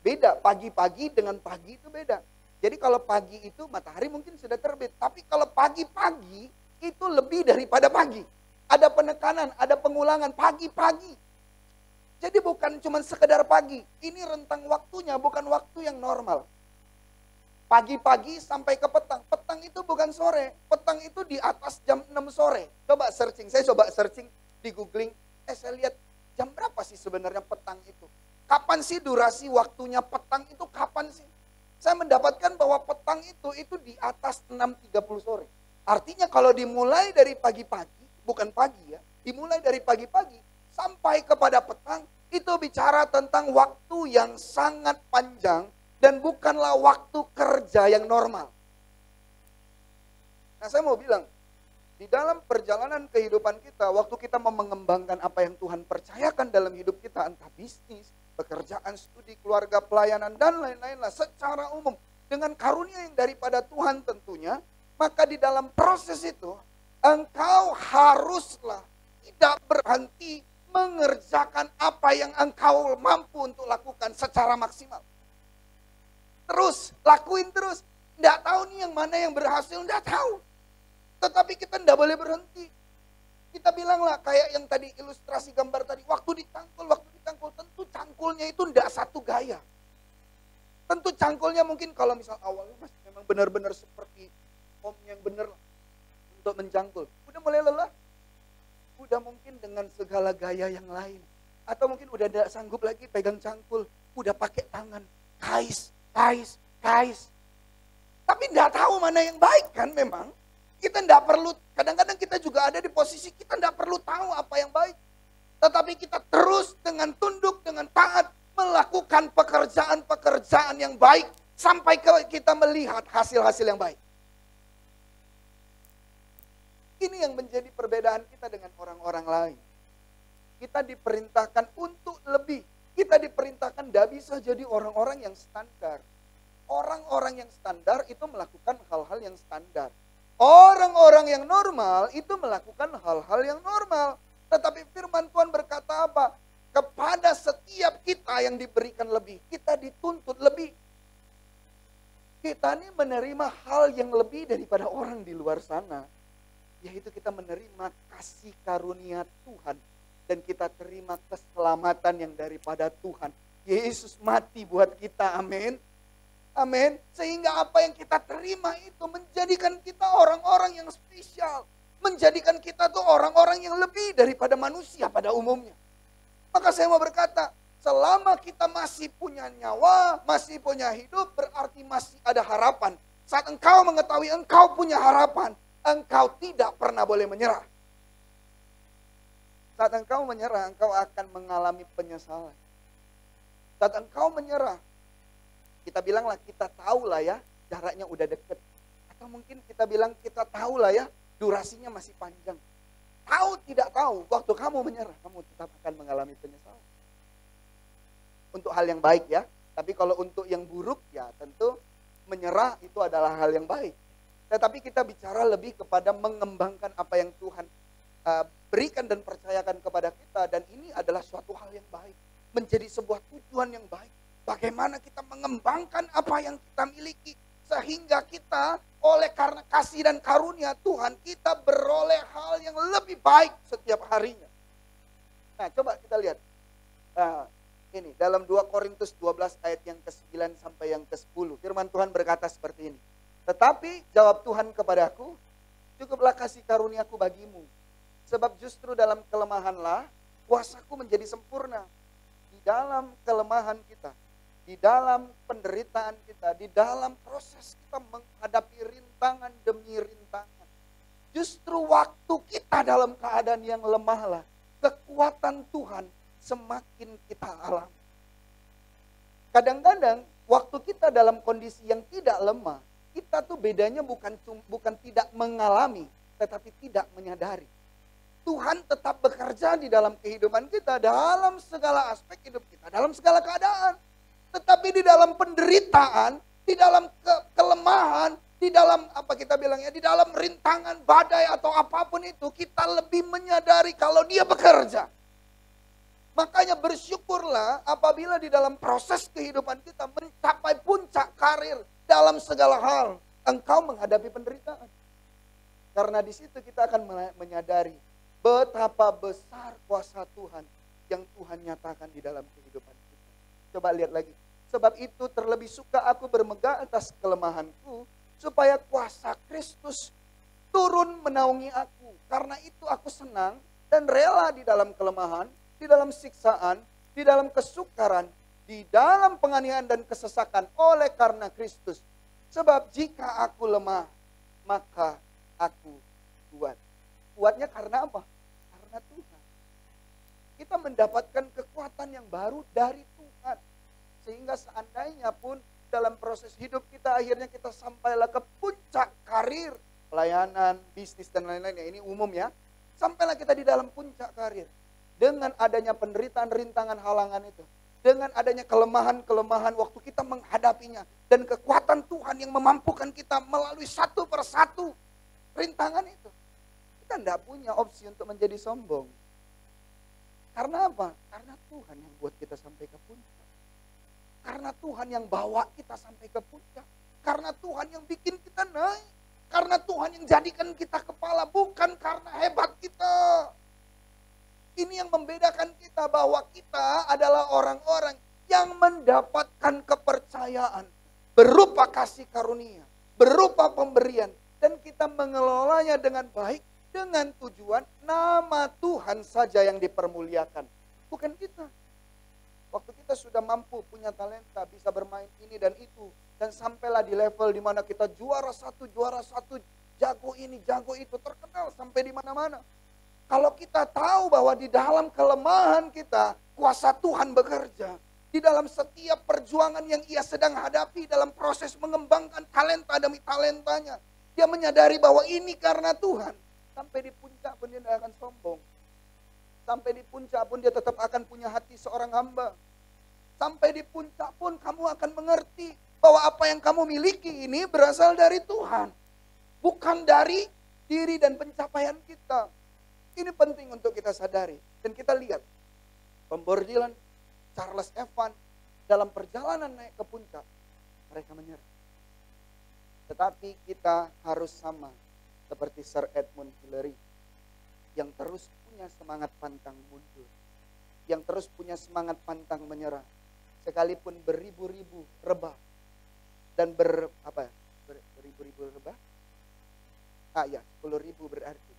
Beda, pagi-pagi dengan pagi itu beda. Jadi kalau pagi itu matahari mungkin sudah terbit. Tapi kalau pagi-pagi itu lebih daripada pagi. Ada penekanan, ada pengulangan pagi-pagi. Jadi bukan cuma sekedar pagi. Ini rentang waktunya bukan waktu yang normal. Pagi-pagi sampai ke petang. Petang itu bukan sore. Petang itu di atas jam 6 sore. Coba searching, saya coba searching di googling. Saya lihat jam berapa sih sebenarnya petang itu. Kapan sih durasi waktunya petang itu kapan sih? Saya mendapatkan bahwa petang itu di atas 6.30 sore. Artinya kalau dimulai dari pagi-pagi, bukan pagi ya, dimulai dari pagi-pagi sampai kepada petang, itu bicara tentang waktu yang sangat panjang dan bukanlah waktu kerja yang normal. Nah saya mau bilang, di dalam perjalanan kehidupan kita, waktu kita mau mengembangkan apa yang Tuhan percayakan dalam hidup kita, entah bisnis, pekerjaan, studi, keluarga, pelayanan, dan lain-lain lah secara umum. Dengan karunia yang daripada Tuhan tentunya, maka di dalam proses itu, engkau haruslah tidak berhenti mengerjakan apa yang engkau mampu untuk lakukan secara maksimal. Terus, lakuin terus. Tidak tahu nih yang mana yang berhasil, tidak tahu. Tetapi kita tidak boleh berhenti. Kita bilanglah kayak yang tadi ilustrasi gambar tadi, waktu ditangkul, tentu cangkulnya itu tidak satu gaya. Tentu cangkulnya mungkin kalau misal awalnya masih memang benar-benar seperti om yang benar untuk mencangkul. Udah mulai lelah, udah mungkin dengan segala gaya yang lain. Atau mungkin udah tidak sanggup lagi pegang cangkul, udah pakai tangan, kais. Tapi tidak tahu mana yang baik kan memang. Kita tidak perlu, kadang-kadang kita juga ada di posisi kita tidak perlu tahu apa yang baik. Tetapi kita terus dengan tunduk, dengan taat, melakukan pekerjaan-pekerjaan yang baik. Sampai kita melihat hasil-hasil yang baik. Ini yang menjadi perbedaan kita dengan orang-orang lain. Kita diperintahkan untuk lebih. Kita diperintahkan tidak bisa jadi orang-orang yang standar. Orang-orang yang standar itu melakukan hal-hal yang standar. Orang-orang yang normal itu melakukan hal-hal yang normal. Tetapi firman Tuhan berkata apa? Kepada setiap kita yang diberikan lebih, kita dituntut lebih. Kita ini menerima hal yang lebih daripada orang di luar sana. Yaitu kita menerima kasih karunia Tuhan. Dan kita terima keselamatan yang daripada Tuhan. Yesus mati buat kita, amin. Amin. Sehingga apa yang kita terima itu menjadikan kita orang-orang yang spesial. Menjadikan kita tuh orang-orang yang lebih daripada manusia pada umumnya. Maka saya mau berkata, selama kita masih punya nyawa, masih punya hidup, berarti masih ada harapan. Saat engkau mengetahui engkau punya harapan, engkau tidak pernah boleh menyerah. Saat engkau menyerah, engkau akan mengalami penyesalan. Saat engkau menyerah, kita bilanglah kita tahu lah ya, jaraknya udah deket. Atau mungkin kita bilang kita tahu lah ya, durasinya masih panjang. Tahu tidak tahu, waktu kamu menyerah, kamu tetap akan mengalami penyesalan. Untuk hal yang baik ya, tapi kalau untuk yang buruk ya tentu menyerah itu adalah hal yang baik. Tetapi kita bicara lebih kepada mengembangkan apa yang Tuhan berikan dan percayakan kepada kita. Dan ini adalah suatu hal yang baik. Menjadi sebuah tujuan yang baik. Bagaimana kita mengembangkan apa yang kita miliki. Sehingga kita oleh karena kasih dan karunia Tuhan, kita beroleh hal yang lebih baik setiap harinya. Nah coba kita lihat. Ini dalam 2 Korintus 12 ayat yang ke-9 sampai yang ke-10. Firman Tuhan berkata seperti ini. Tetapi jawab Tuhan kepadaku, cukuplah kasih karuniaku bagimu. Sebab justru dalam kelemahanlah kuasaku menjadi sempurna. Di dalam kelemahan kita, di dalam penderitaan kita, di dalam proses kita menghadapi rintangan demi rintangan. Justru waktu kita dalam keadaan yang lemahlah, kekuatan Tuhan semakin kita alami. Kadang-kadang waktu kita dalam kondisi yang tidak lemah, kita tuh bedanya bukan tidak mengalami, tetapi tidak menyadari. Tuhan tetap bekerja di dalam kehidupan kita, dalam segala aspek hidup kita, dalam segala keadaan. Tetapi di dalam penderitaan, di dalam kelemahan, di dalam apa kita bilangnya, di dalam rintangan, badai atau apapun itu, kita lebih menyadari kalau Dia bekerja. Makanya bersyukurlah apabila di dalam proses kehidupan kita mencapai puncak karir dalam segala hal, engkau menghadapi penderitaan. Karena di situ kita akan menyadari betapa besar kuasa Tuhan yang Tuhan nyatakan di dalam kehidupan kita. Coba lihat lagi. Sebab itu terlebih suka aku bermegah atas kelemahanku, supaya kuasa Kristus turun menaungi aku. Karena itu aku senang dan rela di dalam kelemahan, di dalam siksaan, di dalam kesukaran, di dalam penganiayaan dan kesesakan oleh karena Kristus. Sebab jika aku lemah, maka aku kuat. Kuatnya karena apa? Karena Tuhan. Kita mendapatkan kekuatan yang baru dari Tuhan. Sehingga seandainya pun dalam proses hidup kita akhirnya kita sampailah ke puncak karir, pelayanan, bisnis dan lain-lain. Ya, ini umum ya. Sampailah kita di dalam puncak karir. Dengan adanya penderitaan, rintangan, halangan itu. Dengan adanya kelemahan-kelemahan waktu kita menghadapinya. Dan kekuatan Tuhan yang memampukan kita melalui satu persatu rintangan itu. Kita tidak punya opsi untuk menjadi sombong. Karena apa? Karena Tuhan yang buat kita sampai ke puncak. Karena Tuhan yang bawa kita sampai ke puncak. Karena Tuhan yang bikin kita naik. Karena Tuhan yang jadikan kita kepala. Bukan karena hebat kita. Ini yang membedakan kita bahwa kita adalah orang-orang yang mendapatkan kepercayaan. Berupa kasih karunia. Berupa pemberian. Dan kita mengelolanya dengan baik. Dengan tujuan nama Tuhan saja yang dipermuliakan. Bukan kita. Waktu kita sudah mampu punya talenta, bisa bermain ini dan itu. Dan sampailah di level di mana kita juara satu, jago ini, jago itu, terkenal sampai di mana-mana. Kalau kita tahu bahwa di dalam kelemahan kita, kuasa Tuhan bekerja. Di dalam setiap perjuangan yang ia sedang hadapi dalam proses mengembangkan talenta demi talentanya. Dia menyadari bahwa ini karena Tuhan. Sampai di puncak pun dia tidak akan sombong. Sampai di puncak pun dia tetap akan punya hati seorang hamba. Sampai di puncak pun kamu akan mengerti bahwa apa yang kamu miliki ini berasal dari Tuhan. Bukan dari diri dan pencapaian kita. Ini penting untuk kita sadari. Dan kita lihat Bob Dylan, Charles Evans dalam perjalanan naik ke puncak. Mereka menyerah. Tetapi kita harus sama seperti Sir Edmund Hillary. Yang terus punya semangat pantang mundur. Yang terus punya semangat pantang menyerah. Sekalipun beribu-ribu rebah. dan beribu-ribu rebah. Ya 10.000 berarti.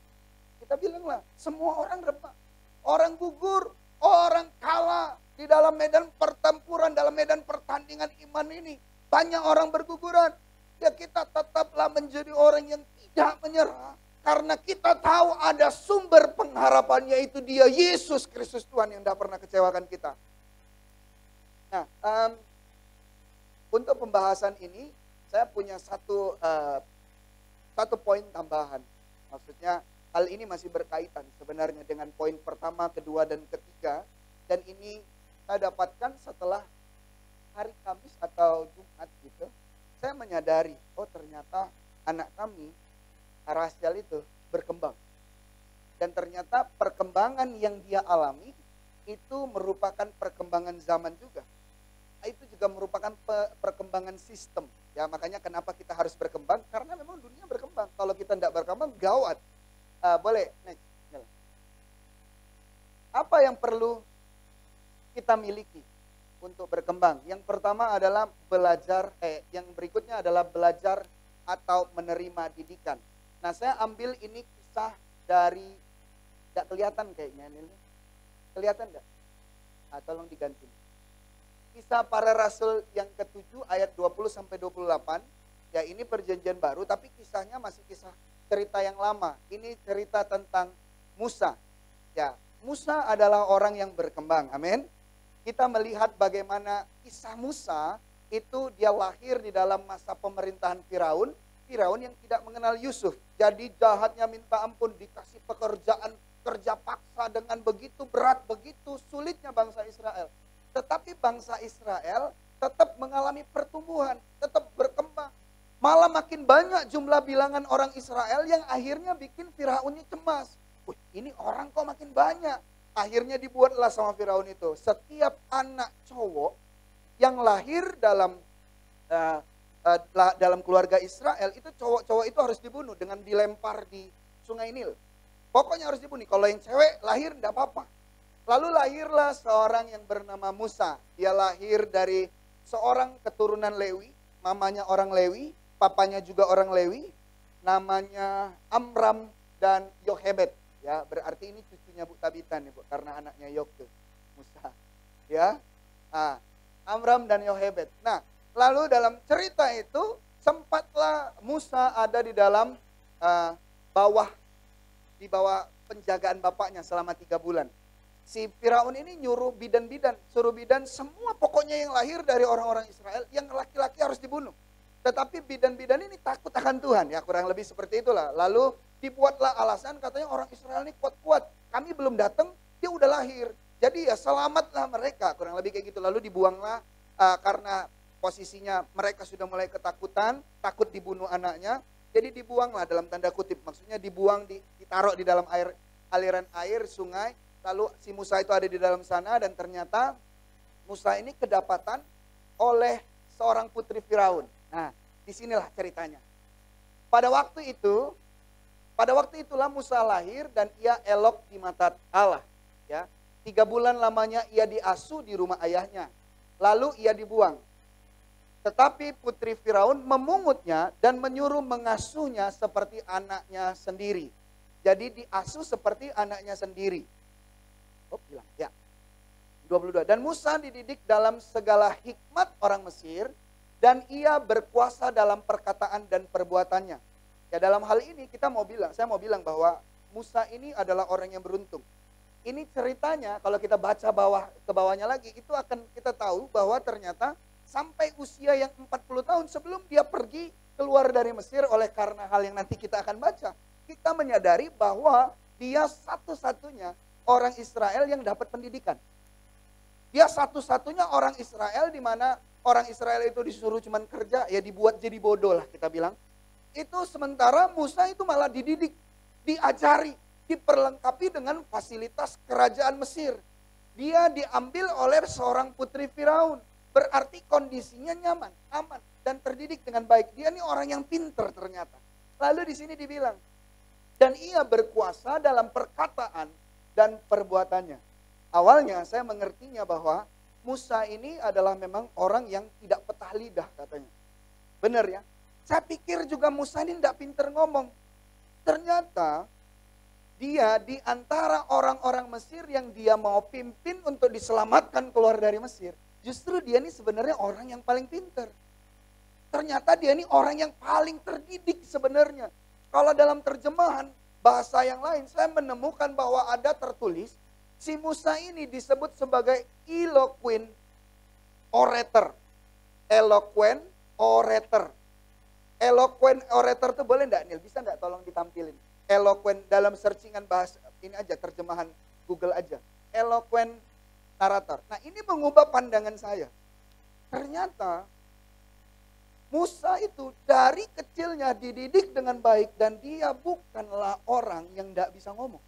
Kita bilanglah semua orang rebah, orang gugur, orang kalah di dalam medan pertempuran, dalam medan pertandingan iman ini. Banyak orang berguguran. Ya kita tetaplah menjadi orang yang tidak menyerah. Karena kita tahu ada sumber pengharapannya, itu dia Yesus Kristus Tuhan yang tidak pernah kecewakan kita. Nah, untuk pembahasan ini saya punya satu poin tambahan. Maksudnya hal ini masih berkaitan sebenarnya dengan poin pertama, kedua, dan ketiga. Dan ini saya dapatkan setelah hari Kamis atau Jumat gitu. Saya menyadari, oh ternyata anak kami, Rasial itu berkembang. Dan ternyata perkembangan yang dia alami itu merupakan perkembangan zaman juga. Itu juga merupakan perkembangan sistem. Ya, makanya kenapa kita harus berkembang? Karena memang dunia berkembang. Kalau kita tidak berkembang, gawat. Boleh, next. Apa yang perlu kita miliki untuk berkembang? Yang pertama adalah belajar, yang berikutnya adalah belajar atau menerima didikan. Nah, saya ambil ini kisah dari, tidak kelihatan kayaknya ini. Kelihatan enggak? Tolong diganti. Kisah para Rasul yang ke-7 ayat 20-28. Ya, ini perjanjian baru, tapi kisahnya masih kisah cerita yang lama. Ini cerita tentang Musa. Ya, Musa adalah orang yang berkembang. Amin. Kita melihat bagaimana kisah Musa itu dia lahir di dalam masa pemerintahan Firaun. Firaun yang tidak mengenal Yusuf. Jadi jahatnya minta ampun, dikasih pekerjaan kerja paksa dengan begitu berat, begitu sulitnya bangsa Israel. Tetapi bangsa Israel tetap mengalami pertumbuhan, tetap berkembang. Malah makin banyak jumlah bilangan orang Israel yang akhirnya bikin Firaunnya cemas. Ini orang kok makin banyak. Akhirnya dibuatlah sama Firaun itu, setiap anak cowok yang lahir dalam keluarga Israel, itu cowok-cowok itu harus dibunuh dengan dilempar di Sungai Nil. Pokoknya harus dibunuh. Kalau yang cewek lahir tidak apa-apa. Lalu lahirlah seorang yang bernama Musa. Dia lahir dari seorang keturunan Lewi, mamanya orang Lewi, papanya juga orang Lewi, namanya Amram dan Yohebed. Ya, berarti ini cucunya Bu Tabita nih, Bu, karena anaknya Yok tuh, Musa. Ya. Amram dan Yohebed. Nah, lalu dalam cerita itu sempatlah Musa ada di dalam di bawah penjagaan bapaknya selama 3 bulan. Si Firaun ini nyuruh bidan-bidan, suruh bidan semua pokoknya yang lahir dari orang-orang Israel, yang laki-laki harus dibunuh. Tetapi bidan-bidan ini takut akan Tuhan, ya kurang lebih seperti itulah. Lalu dibuatlah alasan, katanya orang Israel ini kuat-kuat, kami belum datang, dia udah lahir. Jadi ya selamatlah mereka, kurang lebih kayak gitu. Lalu dibuanglah karena posisinya mereka sudah mulai ketakutan, takut dibunuh anaknya. Jadi dibuanglah dalam tanda kutip, maksudnya dibuang, ditaruh di dalam aliran air, sungai. Lalu si Musa itu ada di dalam sana dan ternyata Musa ini kedapatan oleh seorang putri Firaun. Nah, disinilah ceritanya. Pada waktu itulah Musa lahir dan ia elok di mata Allah. Ya, 3 bulan lamanya ia diasuh di rumah ayahnya. Lalu ia dibuang. Tetapi putri Firaun memungutnya dan menyuruh mengasuhnya seperti anaknya sendiri. Jadi diasuh seperti anaknya sendiri. Bilang, ya. 22. Dan Musa dididik dalam segala hikmat orang Mesir, dan ia berkuasa dalam perkataan dan perbuatannya. Ya, dalam hal ini saya mau bilang bahwa Musa ini adalah orang yang beruntung. Ini ceritanya kalau kita baca ke bawahnya lagi, itu akan kita tahu bahwa ternyata sampai usia yang 40 tahun sebelum dia pergi keluar dari Mesir oleh karena hal yang nanti kita akan baca, kita menyadari bahwa dia satu-satunya orang Israel yang dapat pendidikan. Dia satu-satunya orang Israel di mana orang Israel itu disuruh cuman kerja, ya dibuat jadi bodoh lah kita bilang. Itu sementara Musa itu malah dididik, diajari, diperlengkapi dengan fasilitas kerajaan Mesir. Dia diambil oleh seorang putri Firaun. Berarti kondisinya nyaman, aman, dan terdidik dengan baik. Dia ini orang yang pinter ternyata. Lalu di sini dibilang, dan ia berkuasa dalam perkataan dan perbuatannya. Awalnya saya mengertinya bahwa Musa ini adalah memang orang yang tidak petah lidah katanya. Benar ya? Saya pikir juga Musa ini tidak pinter ngomong. Ternyata dia di antara orang-orang Mesir yang dia mau pimpin untuk diselamatkan keluar dari Mesir. Justru dia ini sebenarnya orang yang paling pinter. Ternyata dia ini orang yang paling terdidik sebenarnya. Kalau dalam terjemahan bahasa yang lain, saya menemukan bahwa ada tertulis, si Musa ini disebut sebagai eloquent orator. Eloquent orator. Eloquent orator itu boleh enggak Nil? Bisa enggak tolong ditampilin? Eloquent dalam searchingan bahasa ini aja, terjemahan Google aja. Eloquent narrator. Nah, ini mengubah pandangan saya. Ternyata Musa itu dari kecilnya dididik dengan baik dan dia bukanlah orang yang tidak bisa ngomong.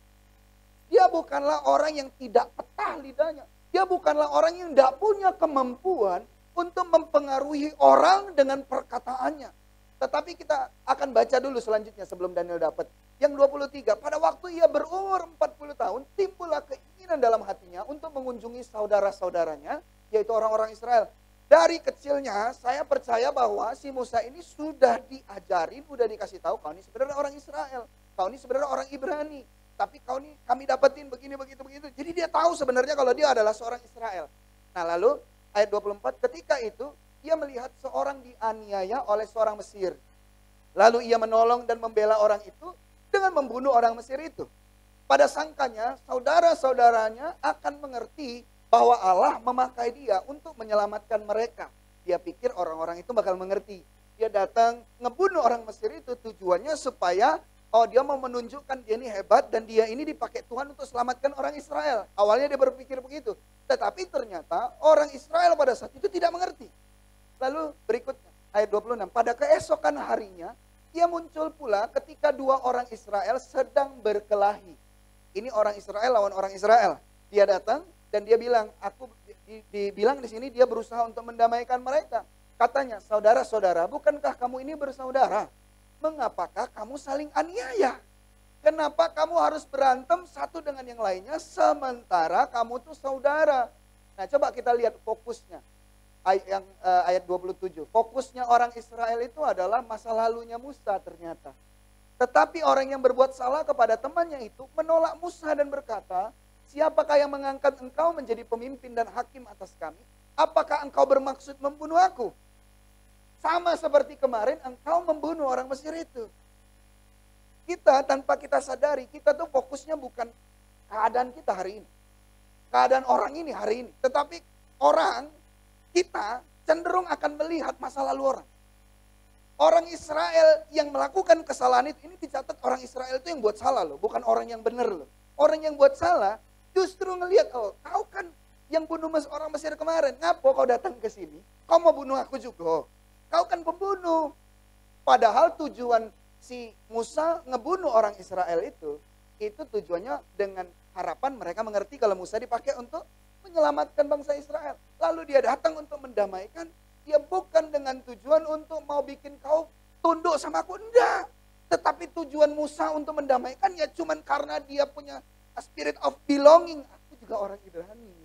Dia bukanlah orang yang tidak petah lidahnya. Dia bukanlah orang yang tidak punya kemampuan untuk mempengaruhi orang dengan perkataannya. Tetapi kita akan baca dulu selanjutnya sebelum Daniel dapat. Yang 23, pada waktu ia berumur 40 tahun, timbullah keinginan dalam hatinya untuk mengunjungi saudara-saudaranya, yaitu orang-orang Israel. Dari kecilnya saya percaya bahwa si Musa ini sudah diajarin, sudah dikasih tahu, kau ini sebenarnya orang Israel. Kau ini sebenarnya orang Ibrani. Tapi kau ini kami dapetin begini, begitu. Jadi dia tahu sebenarnya kalau dia adalah seorang Israel. Nah lalu ayat 24, ketika itu ia melihat seorang dianiaya oleh seorang Mesir. Lalu ia menolong dan membela orang itu dengan membunuh orang Mesir itu. Pada sangkanya saudara-saudaranya akan mengerti bahwa Allah memakai dia untuk menyelamatkan mereka. Dia pikir orang-orang itu bakal mengerti. Dia datang ngebunuh orang Mesir itu tujuannya supaya dia mau menunjukkan dia ini hebat dan dia ini dipakai Tuhan untuk selamatkan orang Israel. Awalnya dia berpikir begitu. Tetapi ternyata orang Israel pada saat itu tidak mengerti. Lalu berikutnya ayat 26. Pada keesokan harinya ia muncul pula ketika dua orang Israel sedang berkelahi. Ini orang Israel lawan orang Israel. Dia datang dan dia bilang, dibilang di sini dia berusaha untuk mendamaikan mereka. Katanya, saudara-saudara, bukankah kamu ini bersaudara? Mengapakah kamu saling aniaya? Kenapa kamu harus berantem satu dengan yang lainnya sementara kamu tuh saudara? Nah, coba kita lihat fokusnya. Ayat 27. Fokusnya orang Israel itu adalah masa lalunya Musa ternyata. Tetapi orang yang berbuat salah kepada temannya itu menolak Musa dan berkata, siapakah yang mengangkat engkau menjadi pemimpin dan hakim atas kami? Apakah engkau bermaksud membunuh aku? Sama seperti kemarin engkau membunuh orang Mesir itu. Kita tanpa kita sadari, kita tuh fokusnya bukan keadaan kita hari ini. Keadaan orang ini hari ini. Tetapi kita cenderung akan melihat masa lalu orang. Orang Israel yang melakukan kesalahan itu, ini dicatat orang Israel itu yang buat salah loh, bukan orang yang benar loh. Orang yang buat salah justru ngelihat, kau kan yang bunuh orang Mesir kemarin, ngapo kau datang ke sini? Kau mau bunuh aku juga? Kau kan pembunuh. Padahal tujuan si Musa ngebunuh orang Israel itu tujuannya dengan harapan mereka mengerti kalau Musa dipakai untuk menyelamatkan bangsa Israel. Lalu dia datang untuk mendamaikan, dia bukan dengan tujuan untuk mau bikin kau tunduk sama aku, enggak. Tetapi tujuan Musa untuk mendamaikan ya cuman karena dia punya a spirit of belonging. Aku juga orang Ibrani.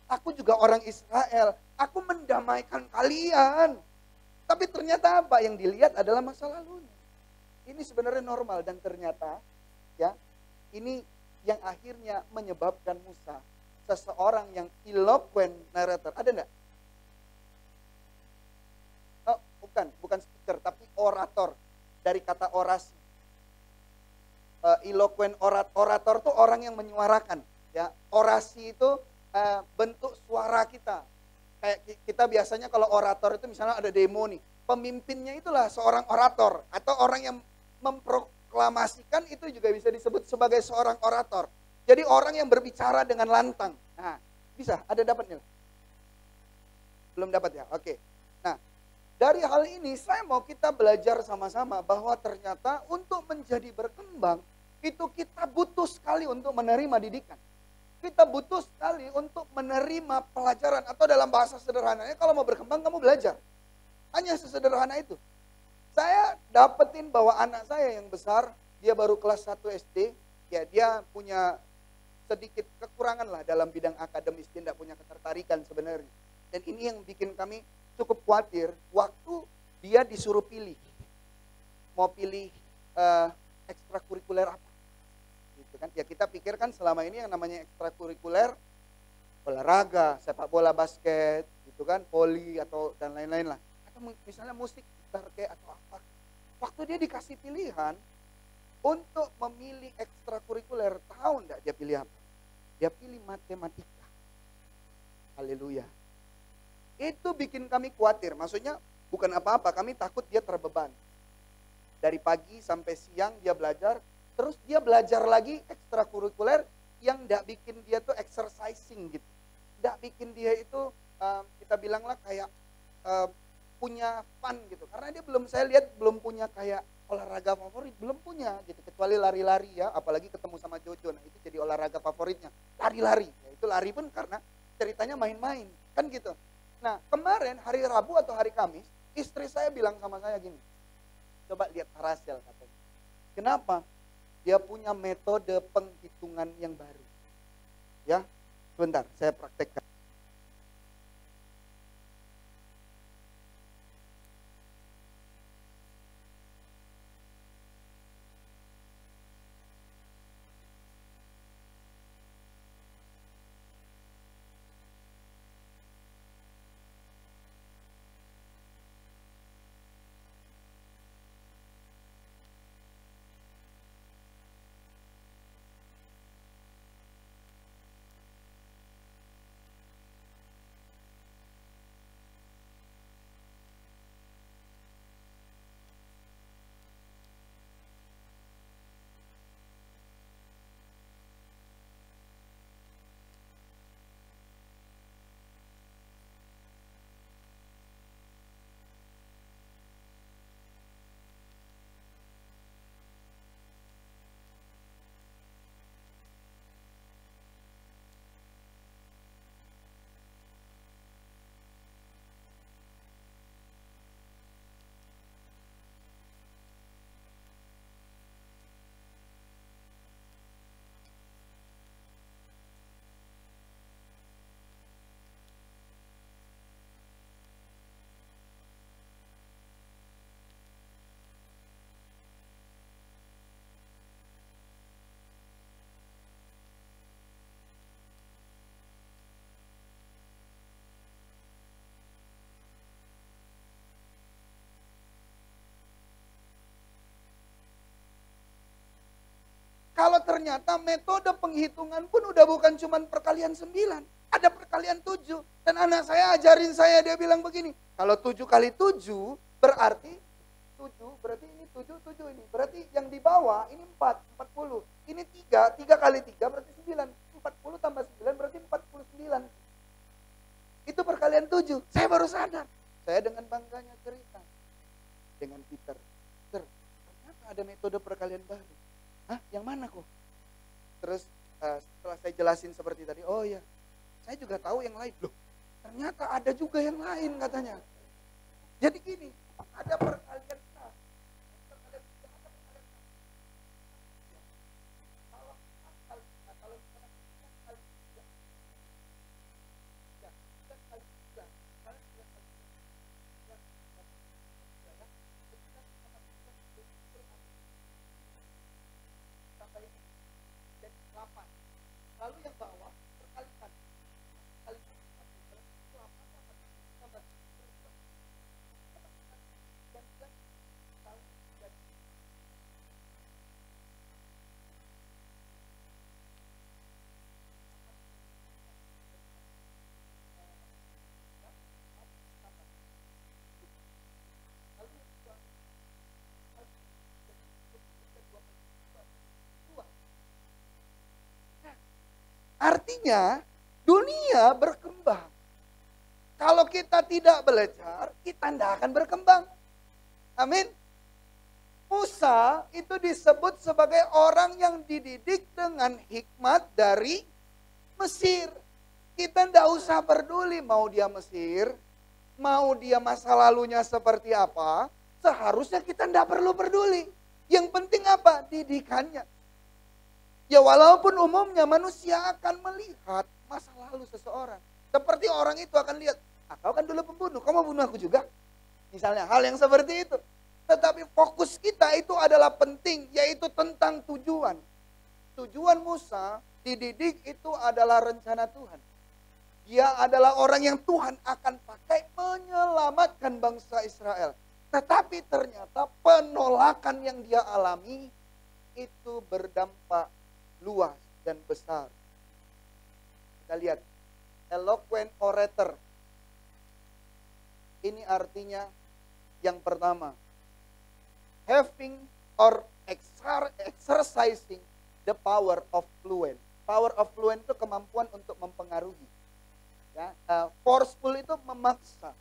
Aku juga orang Israel. Aku mendamaikan kalian. Tapi ternyata apa? Yang dilihat adalah masa lalunya. Ini sebenarnya normal dan ternyata ya ini yang akhirnya menyebabkan Musa seseorang yang eloquent narrator. Ada enggak? Oh, bukan speaker tapi orator. Dari kata orasi. Eloquent orator itu orang yang menyuarakan, ya. Orasi itu bentuk suara kita. Kayak kita biasanya kalau orator itu misalnya ada demo nih, pemimpinnya itulah seorang orator atau orang yang memproklamasikan itu juga bisa disebut sebagai seorang orator. Jadi orang yang berbicara dengan lantang. Nah, bisa ada dapatnya? Belum dapat ya? Oke. Nah, dari hal ini saya mau kita belajar sama-sama bahwa ternyata untuk menjadi berkembang itu kita butuh sekali untuk menerima didikan. Kita butuh sekali untuk menerima pelajaran atau dalam bahasa sederhananya kalau mau berkembang kamu belajar. Hanya sesederhana itu. Saya dapetin bahwa anak saya yang besar, dia baru kelas 1 SD, ya dia punya sedikit kekurangan lah dalam bidang akademis, dia tidak punya ketertarikan sebenarnya. Dan ini yang bikin kami cukup khawatir, waktu dia disuruh pilih. Mau pilih ekstrakurikuler apa? Gitu kan. Ya kita pikirkan selama ini yang namanya ekstrakurikuler, olahraga, sepak bola, basket, gitu kan, voli atau dan lain-lain lah. Atau misalnya musik, gitar kayak atau apa. Waktu dia dikasih pilihan untuk memilih ekstrakurikuler, tahu enggak dia pilih apa? Dia pilih matematika. Haleluya. Itu bikin kami khawatir. Maksudnya bukan apa-apa, kami takut dia terbeban. Dari pagi sampai siang dia belajar, terus dia belajar lagi ekstrakurikuler yang enggak bikin dia tuh exercising gitu. Enggak bikin dia itu kita bilanglah kayak punya fun gitu. Karena dia belum, saya lihat belum punya kayak olahraga favorit, belum punya gitu, kecuali lari-lari ya, apalagi ketemu sama Jojo. Nah itu jadi olahraga favoritnya, lari-lari. Ya, itu lari pun karena ceritanya main-main, kan gitu. Nah kemarin hari Rabu atau hari Kamis, istri saya bilang sama saya gini, coba lihat Harasel katanya. Kenapa? Dia punya metode penghitungan yang baru. Ya, sebentar, saya praktekkan. Kalau ternyata metode penghitungan pun udah bukan cuma perkalian 9. Ada perkalian 7. Dan anak saya ajarin saya, dia bilang begini. Kalau 7 kali 7 berarti 7, berarti ini 7, 7 ini. Berarti yang di bawah ini 4, 40. Ini 3, 3 kali 3 berarti 9. 40 tambah 9 berarti 49. Itu perkalian 7. Saya baru sadar. Saya dengan bangganya cerita. Dengan Peter. Ternyata ada metode perkalian baru. Hah, yang mana kok? Terus setelah saya jelasin seperti tadi, oh ya, saya juga tahu yang lain. Loh, ternyata ada juga yang lain katanya. Jadi gini, ada perkalian sah. Perkalian tiga, ada perkalian sah. Kalau kalau tiga kali tiga, ya, tiga kali tiga, kali tiga kali tiga, sampai ini jadi 8. Lalu yang bawah perkalikan. Kalikan 1 berarti 8 tambah 11 dan 11 kali jadi artinya dunia berkembang. Kalau kita tidak belajar, kita tidak akan berkembang. Amin. Musa itu disebut sebagai orang yang dididik dengan hikmat dari Mesir. Kita tidak usah peduli mau dia Mesir, mau dia masa lalunya seperti apa. Seharusnya kita tidak perlu peduli. Yang penting apa? Didikannya. Ya walaupun umumnya manusia akan melihat masa lalu seseorang. Seperti orang itu akan lihat, kau kan dulu pembunuh, kau mau bunuh aku juga? Misalnya hal yang seperti itu. Tetapi fokus kita itu adalah penting, yaitu tentang tujuan. Tujuan Musa dididik itu adalah rencana Tuhan. Dia adalah orang yang Tuhan akan pakai menyelamatkan bangsa Israel. Tetapi ternyata penolakan yang dia alami itu berdampak luas dan besar. Kita lihat, eloquent orator. Ini artinya yang pertama, having or exercising the power of fluent. Power of fluent itu kemampuan untuk mempengaruhi. Ya, forceful itu memaksa.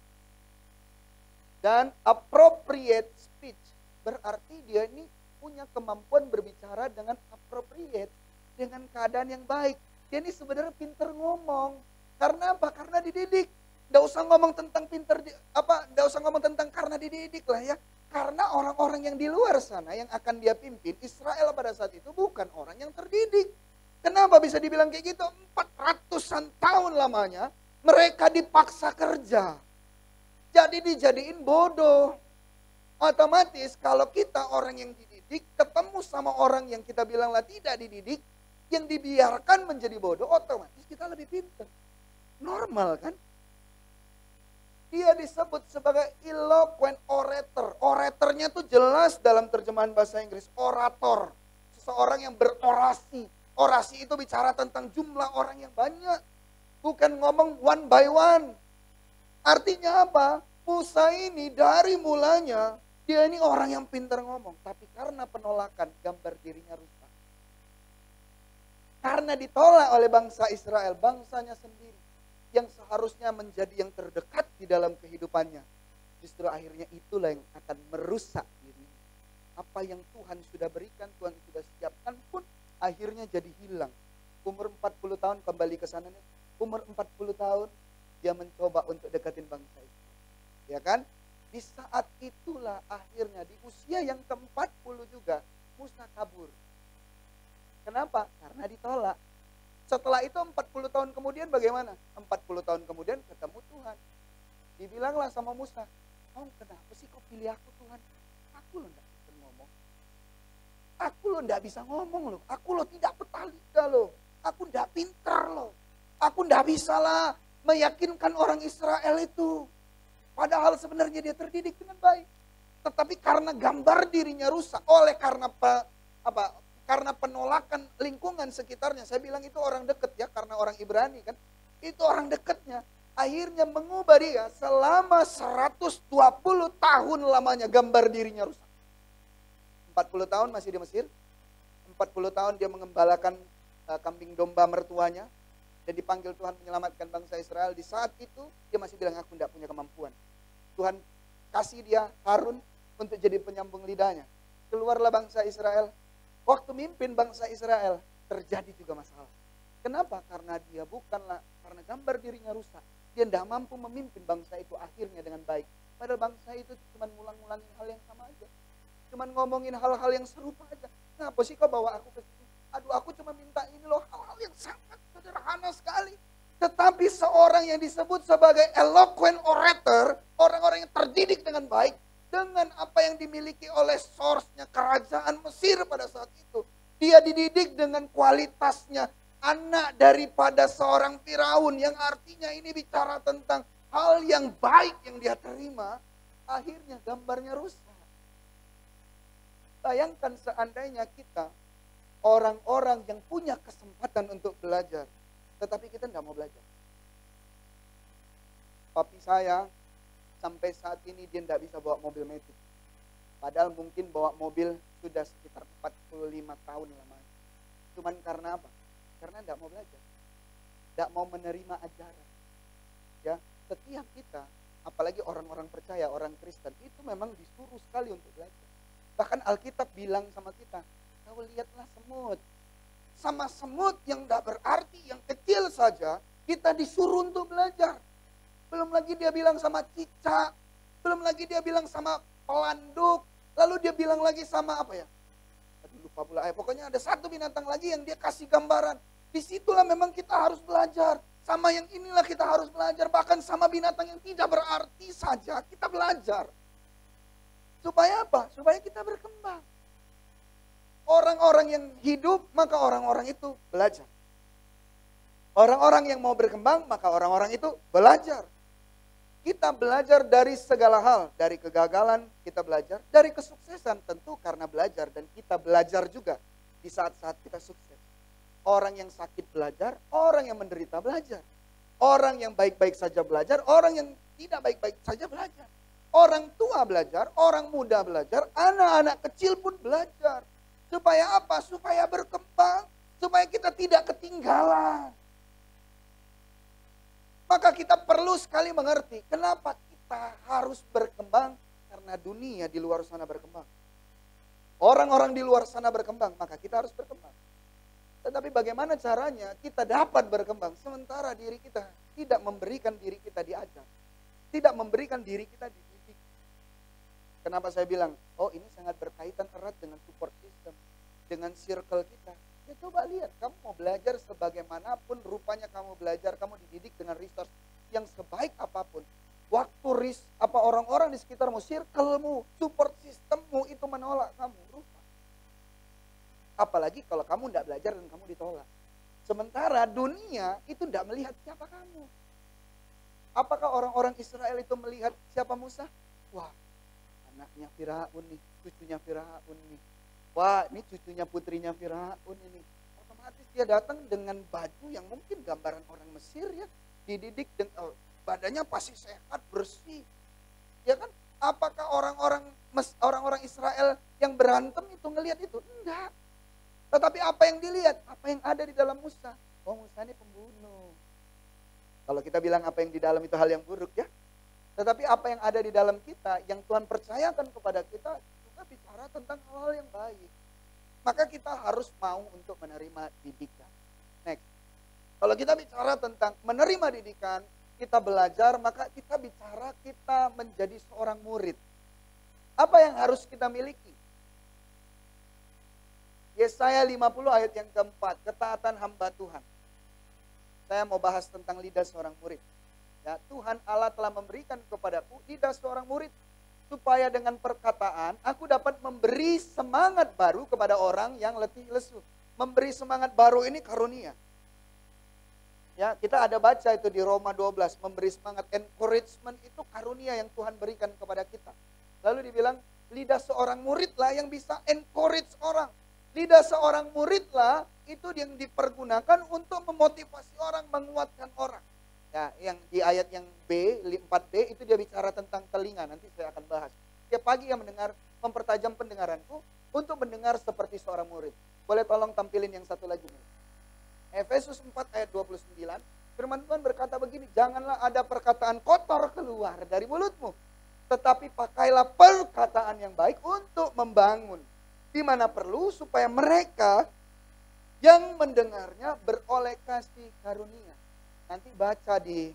Dan appropriate speech berarti dia ini punya kemampuan berbicara dengan appropriate, dengan keadaan yang baik. Dia ini sebenarnya pinter ngomong. Karena apa? Karena dididik. Nggak usah ngomong tentang nggak usah ngomong tentang karena dididik lah ya. Karena orang-orang yang di luar sana yang akan dia pimpin, Israel pada saat itu bukan orang yang terdidik. Kenapa bisa dibilang kayak gitu? 400-an tahun lamanya mereka dipaksa kerja. Jadi dijadiin bodoh. Otomatis kalau kita orang yang dididik ketemu sama orang yang kita bilanglah tidak dididik, yang dibiarkan menjadi bodoh, otomatis kita lebih pintar. Normal kan? Dia disebut sebagai eloquent orator. Oratornya tuh jelas dalam terjemahan bahasa Inggris, orator. Seseorang yang berorasi. Orasi itu bicara tentang jumlah orang yang banyak. Bukan ngomong one by one. Artinya apa? Musa ini dari mulanya, dia ini orang yang pintar ngomong. Tapi karena penolakan, gambar dirinya rusak. Karena ditolak oleh bangsa Israel, bangsanya sendiri. Yang seharusnya menjadi yang terdekat di dalam kehidupannya. Justru akhirnya itulah yang akan merusak dirinya. Apa yang Tuhan sudah berikan, Tuhan sudah siapkan pun akhirnya jadi hilang. Umur 40 tahun kembali ke sana. Umur 40 tahun dia mencoba untuk deketin bangsa Israel. Ya kan? Di saat itulah akhirnya di usia yang ke-40 juga Musa kabur. Kenapa? Karena ditolak. Setelah itu 40 tahun kemudian bagaimana? 40 tahun kemudian ketemu Tuhan. Dibilanglah sama Musa, "Oh, kenapa sih kau pilih aku Tuhan? Aku loh enggak bisa ngomong. Aku loh enggak bisa ngomong loh. Aku loh tidak petah lidah loh. Aku enggak pintar loh. Aku enggak bisa lah meyakinkan orang Israel itu." Padahal sebenarnya dia terdidik dengan baik. Tetapi karena gambar dirinya rusak oleh karena karena penolakan lingkungan sekitarnya. Saya bilang itu orang dekat ya, karena orang Ibrani kan. Itu orang dekatnya. Akhirnya mengubah dia selama 120 tahun lamanya gambar dirinya rusak. 40 tahun masih di Mesir. 40 tahun dia mengembalakan kambing domba mertuanya. Dan dipanggil Tuhan menyelamatkan bangsa Israel. Di saat itu dia masih bilang, aku tidak punya kemampuan. Tuhan kasih dia Harun untuk jadi penyambung lidahnya. Keluarlah bangsa Israel. Waktu mimpin bangsa Israel terjadi juga masalah. Kenapa? Karena dia karena gambar dirinya rusak. Dia tidak mampu memimpin bangsa itu akhirnya dengan baik. Padahal bangsa itu cuma ngulang-ngulangin hal yang sama aja. Cuma ngomongin hal-hal yang serupa aja. Kenapa sih kau bawa aku ke sini? Aduh, aku cuma minta ini loh, hal-hal yang sangat sederhana sekali. Tetapi seorang yang disebut sebagai eloquent orator, orang-orang yang terdidik dengan baik, dengan apa yang dimiliki oleh source-nya kerajaan Mesir pada saat itu. Dia dididik dengan kualitasnya anak daripada seorang Firaun, yang artinya ini bicara tentang hal yang baik yang dia terima. Akhirnya gambarnya rusak. Bayangkan seandainya kita orang-orang yang punya kesempatan untuk belajar, tetapi kita tidak mau belajar. Papi saya sampai saat ini dia tidak bisa bawa mobil metik. Padahal mungkin bawa mobil sudah sekitar 45 tahun lamanya. Cuman karena apa? Karena tidak mau belajar. Tidak mau menerima ajaran. Ya, setiap kita, apalagi orang-orang percaya, orang Kristen, itu memang disuruh sekali untuk belajar. Bahkan Alkitab bilang sama kita, kau lihatlah semut. Sama semut yang tidak berarti, yang kecil saja, kita disuruh untuk belajar. Belum lagi dia bilang sama cicak, belum lagi dia bilang sama pelanduk, lalu dia bilang lagi sama apa ya? Aduh, lupa pula. Pokoknya ada satu binatang lagi yang dia kasih gambaran. Disitulah memang kita harus belajar. Sama yang inilah kita harus belajar. Bahkan sama binatang yang tidak berarti saja kita belajar. Supaya apa? Supaya kita berkembang. Orang-orang yang hidup, maka orang-orang itu belajar. Orang-orang yang mau berkembang, maka orang-orang itu belajar. Kita belajar dari segala hal, dari kegagalan kita belajar, dari kesuksesan tentu karena belajar, dan kita belajar juga di saat-saat kita sukses. Orang yang sakit belajar, orang yang menderita belajar. Orang yang baik-baik saja belajar, orang yang tidak baik-baik saja belajar. Orang tua belajar, orang muda belajar, anak-anak kecil pun belajar. Supaya apa? Supaya berkembang, supaya kita tidak ketinggalan. Maka kita perlu sekali mengerti kenapa kita harus berkembang, karena dunia di luar sana berkembang. Orang-orang di luar sana berkembang, maka kita harus berkembang. Tetapi bagaimana caranya kita dapat berkembang sementara diri kita tidak memberikan diri kita diajar, tidak memberikan diri kita dididik. Kenapa saya bilang, oh ini sangat berkaitan erat dengan support system, dengan circle kita. Ya coba lihat, kamu mau belajar sebagaimanapun rupanya kamu belajar, kamu dididik dengan resource yang sebaik apapun. Waktu orang-orang di sekitarmu, circlemu, support sistemmu itu menolak kamu, rupa. Apalagi kalau kamu tidak belajar dan kamu ditolak. Sementara dunia itu tidak melihat siapa kamu. Apakah orang-orang Israel itu melihat siapa Musa? Wah, anaknya Firaun nih, cucunya Firaun nih. Wah, ini cucunya putrinya Firaun ini. Otomatis dia datang dengan baju yang mungkin gambaran orang Mesir ya. Dididik dengan badannya pasti sehat, bersih. Ya kan? Apakah orang-orang Israel yang berantem itu ngelihat itu? Enggak. Tetapi apa yang dilihat? Apa yang ada di dalam Musa? Oh, Musa ini pembunuh. Kalau kita bilang apa yang di dalam itu hal yang buruk ya. Tetapi apa yang ada di dalam kita, yang Tuhan percayakan kepada kita, bicara tentang hal-hal yang baik. Maka kita harus mau untuk menerima didikan. Next. Kalau kita bicara tentang menerima didikan, kita belajar, maka kita bicara kita menjadi seorang murid. Apa yang harus kita miliki? Yesaya 50 ayat yang keempat, ketaatan hamba Tuhan. Saya mau bahas tentang lidah seorang murid. Ya, Tuhan Allah telah memberikan kepadaku lidah seorang murid, supaya dengan perkataan aku dapat memberi semangat baru kepada orang yang letih lesu. Memberi semangat baru ini karunia. Ya, kita ada baca itu di Roma 12, memberi semangat, encouragement itu karunia yang Tuhan berikan kepada kita. Lalu dibilang, lidah seorang murid lah yang bisa encourage orang. Lidah seorang murid lah itu yang dipergunakan untuk memotivasi orang, menguatkan orang. Ya, yang di ayat yang 4b itu dia bicara tentang telinga, nanti saya akan bahas. Tiap pagi yang mendengar, mempertajam pendengaranku untuk mendengar seperti seorang murid. Boleh tolong tampilin yang satu lagi nih. Efesus 4 ayat 29, firman Tuhan berkata begini, janganlah ada perkataan kotor keluar dari mulutmu, tetapi pakailah perkataan yang baik untuk membangun, di mana perlu supaya mereka yang mendengarnya beroleh kasih karunia. Nanti baca di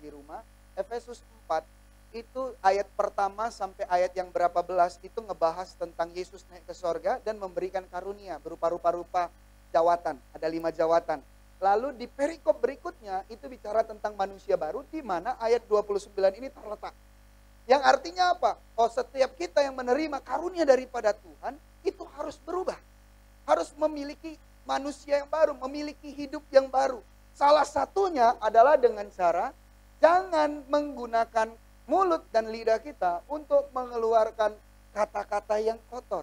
rumah, Efesus 4 itu ayat pertama sampai ayat yang berapa belas itu ngebahas tentang Yesus naik ke sorga dan memberikan karunia berupa rupa-rupa jawatan, ada 5 jawatan. Lalu di perikop berikutnya itu bicara tentang manusia baru, di mana ayat 29 ini terletak. Yang artinya apa? Oh, setiap kita yang menerima karunia daripada Tuhan itu harus berubah. Harus memiliki manusia yang baru, memiliki hidup yang baru. Salah satunya adalah dengan cara jangan menggunakan mulut dan lidah kita untuk mengeluarkan kata-kata yang kotor.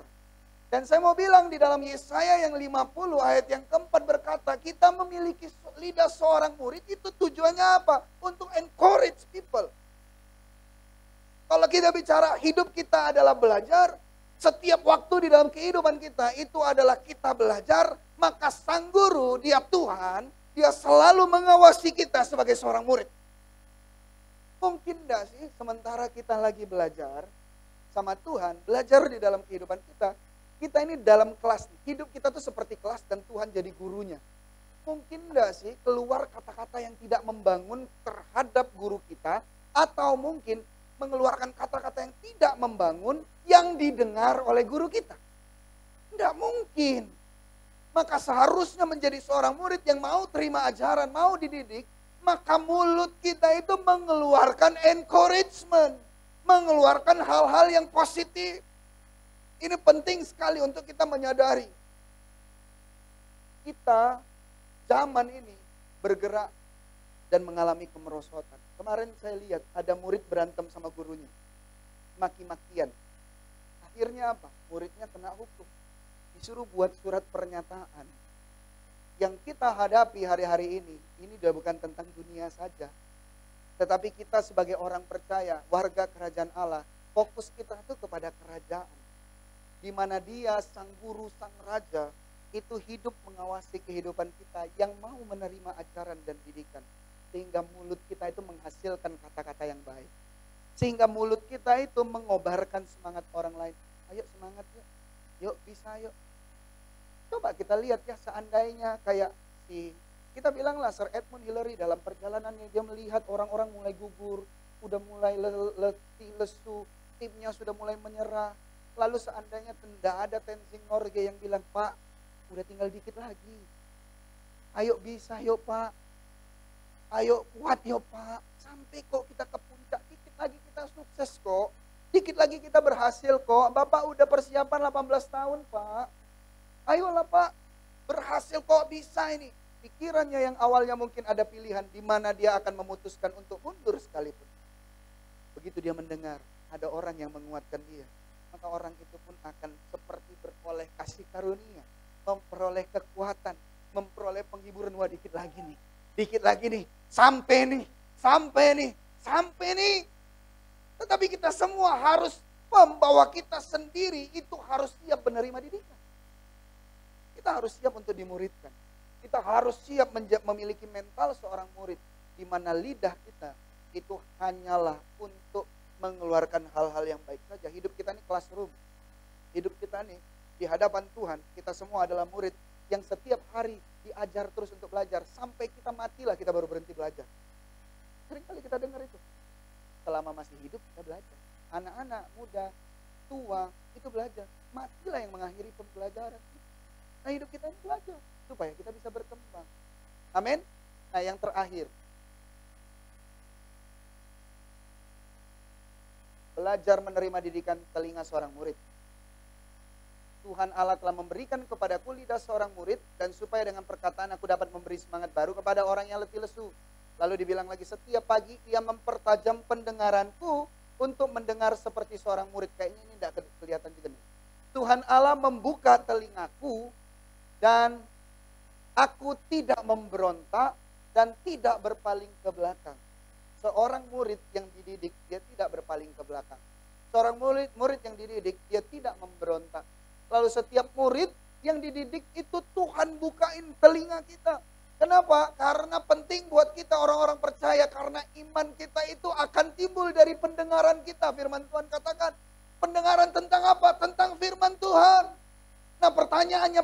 Dan saya mau bilang di dalam Yesaya yang 50 ayat yang keempat berkata, kita memiliki lidah seorang murid itu tujuannya apa? Untuk encourage people. Kalau kita bicara hidup kita adalah belajar, setiap waktu di dalam kehidupan kita itu adalah kita belajar, maka sang guru, dia Tuhan, dia selalu mengawasi kita sebagai seorang murid. Mungkin enggak sih sementara kita lagi belajar sama Tuhan, belajar di dalam kehidupan kita, kita ini dalam kelas, hidup kita tuh seperti kelas dan Tuhan jadi gurunya. Mungkin enggak sih keluar kata-kata yang tidak membangun terhadap guru kita, atau mungkin mengeluarkan kata-kata yang tidak membangun yang didengar oleh guru kita. Enggak mungkin. Maka seharusnya menjadi seorang murid yang mau terima ajaran, mau dididik, maka mulut kita itu mengeluarkan encouragement. mengeluarkan hal-hal yang positif. Ini penting sekali untuk kita menyadari. Kita zaman ini bergerak dan mengalami kemerosotan. Kemarin saya lihat ada murid berantem sama gurunya. Maki-makian. Akhirnya apa? Muridnya kena hukum. Disuruh buat surat pernyataan. Yang kita hadapi hari-hari ini udah bukan tentang dunia saja. Tetapi kita sebagai orang percaya, warga kerajaan Allah, fokus kita itu kepada kerajaan. Di mana dia, sang guru, sang raja, itu hidup mengawasi kehidupan kita yang mau menerima ajaran dan didikan. Sehingga mulut kita itu menghasilkan kata-kata yang baik. Sehingga mulut kita itu mengobarkan semangat orang lain. Ayo semangat yuk, yuk bisa yuk. Coba kita lihat ya, seandainya kayak kita bilanglah Sir Edmund Hillary dalam perjalanannya, dia melihat orang-orang mulai gugur, udah mulai letih, lesu, timnya sudah mulai menyerah. Lalu seandainya tidak ada Tenzing Norgay yang bilang, Pak, udah tinggal dikit lagi. Ayo bisa yuk Pak. Ayo kuat yuk Pak. Sampai kok kita ke puncak, dikit lagi kita sukses kok. Dikit lagi kita berhasil kok. Bapak udah persiapan 18 tahun Pak. Ayolah Pak, berhasil kok bisa ini. Pikirannya yang awalnya mungkin ada pilihan di mana dia akan memutuskan untuk mundur sekalipun. Begitu dia mendengar ada orang yang menguatkan dia, maka orang itu pun akan seperti beroleh kasih karunia, memperoleh kekuatan, memperoleh penghiburan. Wah dikit lagi nih, sampai nih. Tetapi kita semua harus membawa kita sendiri itu harus siap menerima didikan. Kita harus siap untuk dimuridkan. Kita harus siap memiliki mental seorang murid. Di mana lidah kita itu hanyalah untuk mengeluarkan hal-hal yang baik saja. Hidup kita ini classroom. Hidup kita nih di hadapan Tuhan, kita semua adalah murid yang setiap hari diajar terus untuk belajar. Sampai kita matilah kita baru berhenti belajar. Seringkali kita dengar itu. Selama masih hidup kita belajar. Anak-anak, muda, tua itu belajar. Matilah yang mengakhiri pembelajaran. Nah hidup kita ini belajar supaya kita bisa berkembang. Amin. Nah yang terakhir, belajar menerima didikan telinga seorang murid. Tuhan Allah telah memberikan kepadaku lidah seorang murid, dan supaya dengan perkataan aku dapat memberi semangat baru kepada orang yang letih lesu. Lalu dibilang lagi, setiap pagi ia mempertajam pendengaranku untuk mendengar seperti seorang murid. Kayaknya ini tidak kelihatan juga nih. Tuhan Allah membuka telingaku dan aku tidak memberontak dan tidak berpaling ke belakang. Seorang murid yang dididik, dia tidak berpaling ke belakang. Seorang murid yang dididik, dia tidak memberontak. Lalu setiap murid yang dididik itu Tuhan bukain telinga kita. Kenapa? Karena penting buat kita orang-orang percaya. Karena iman kita itu akan timbul dari pendengaran kita. Firman Tuhan katakan, pendengaran tentang apa? Tentang firman Tuhan. Nah pertanyaannya